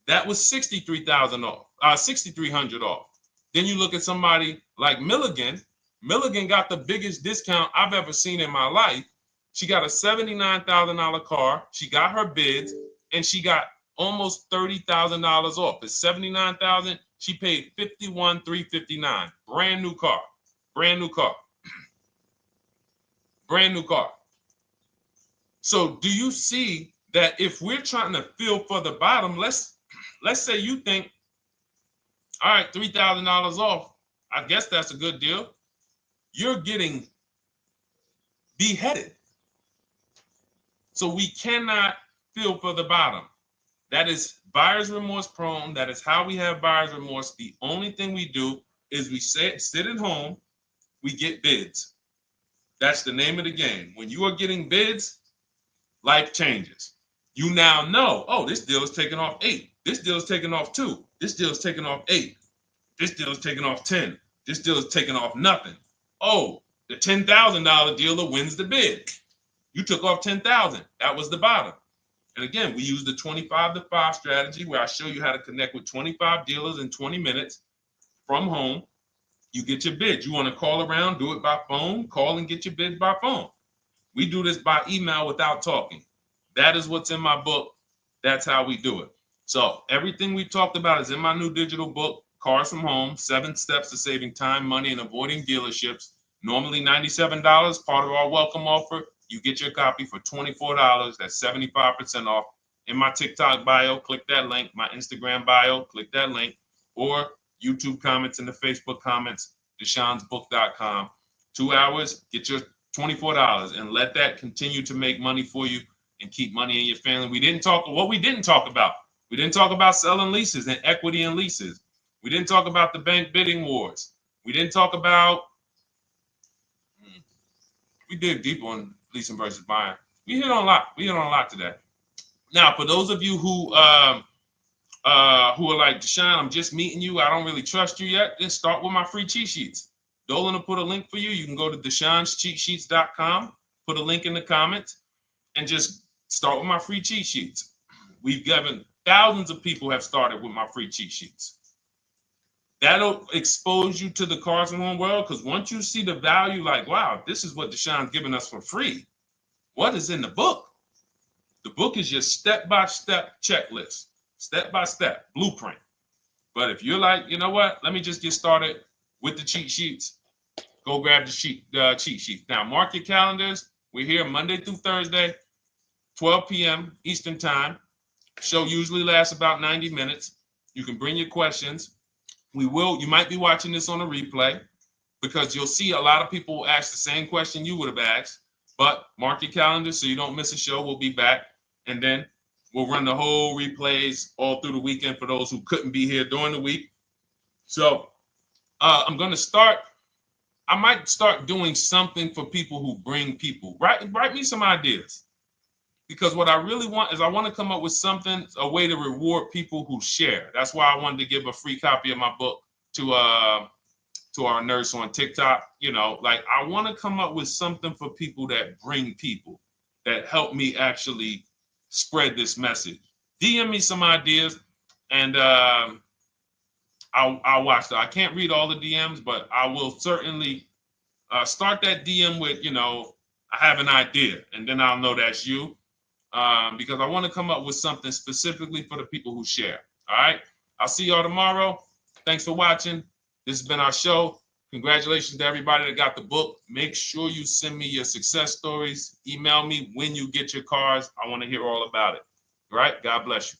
That was $63,000 off, $6,300 off. Then you look at somebody like Milligan. Milligan got the biggest discount I've ever seen in my life. She got a $79,000 car. She got her bids, and she got almost $30,000 off. It's $79,000. She paid $51,359. Brand new car. Brand new car. Brand new car. So do you see that if we're trying to feel for the bottom, let's say you think, all right, $3,000 off. I guess that's a good deal. You're getting beheaded. So we cannot feel for the bottom. That is buyer's remorse prone. That is how we have buyer's remorse. The only thing we do is we sit at home, we get bids. That's the name of the game. When you are getting bids, life changes. You now know, oh, this deal is taking off 8. This deal is taking off 2. This deal is taking off 8. This deal is taking off 10. This deal is taking off nothing. Oh, the $10,000 dealer wins the bid. You took off $10,000. That was the bottom. And again, we use the 25-to-5 strategy where I show you how to connect with 25 dealers in 20 minutes from home. You get your bid. You want to call around, do it by phone, call and get your bid by phone. We do this by email without talking. That is what's in my book. That's how we do it. So everything we talked about is in my new digital book. Cars from Home, 7 Steps to Saving Time, Money, and Avoiding Dealerships. Normally $97, part of our welcome offer. You get your copy for $24. That's 75% off. In my TikTok bio, click that link. My Instagram bio, click that link. Or YouTube comments in the Facebook comments, deshonsbook.com. 2 hours, get your $24 and let that continue to make money for you and keep money in your family. We didn't talk about. We didn't talk about selling leases and equity in leases. We didn't talk about the bank bidding wars. We didn't talk about, we dig deep on leasing versus buying. We hit on a lot. We hit on a lot today. Now, for those of you who are like, Deshone, I'm just meeting you, I don't really trust you yet, then start with my free cheat sheets. Dolan will put a link for you. You can go to DeshonesCheatSheets.com, put a link in the comments, and just start with my free cheat sheets. We've given thousands of people have started with my free cheat sheets. That'll expose you to the Cars from Home world, because once you see the value, like, wow, this is what Deshone's giving us for free. What is in the book? The book is your step-by-step checklist, step-by-step blueprint. But if you're like, you know what, let me just get started with the cheat sheets, go grab the cheat sheet. Now, mark your calendars. We're here Monday through Thursday, 12 p.m. Eastern Time. Show usually lasts about 90 minutes. You can bring your questions. You might be watching this on a replay, because you'll see a lot of people ask the same question you would have asked. But mark your calendar so you don't miss a show. We'll be back. And then we'll run the whole replays all through the weekend for those who couldn't be here during the week. So I'm going to start. I might start doing something for people who bring people. Write me some ideas. Because what I really want is I want to come up with something, a way to reward people who share. That's why I wanted to give a free copy of my book to our nurse on TikTok. You know, like, I want to come up with something for people that bring people, that help me actually spread this message. DM me some ideas, and I'll watch that. I can't read all the DMs, but I will certainly start that DM with, you know, I have an idea, and then I'll know that's you, because I want to come up with something specifically for the people who share. All right. I'll see y'all tomorrow. Thanks for watching. This has been our show. Congratulations to everybody that got the book. Make sure you send me your success stories. Email me when you get your cars. I want to hear all about it. All right. God bless you.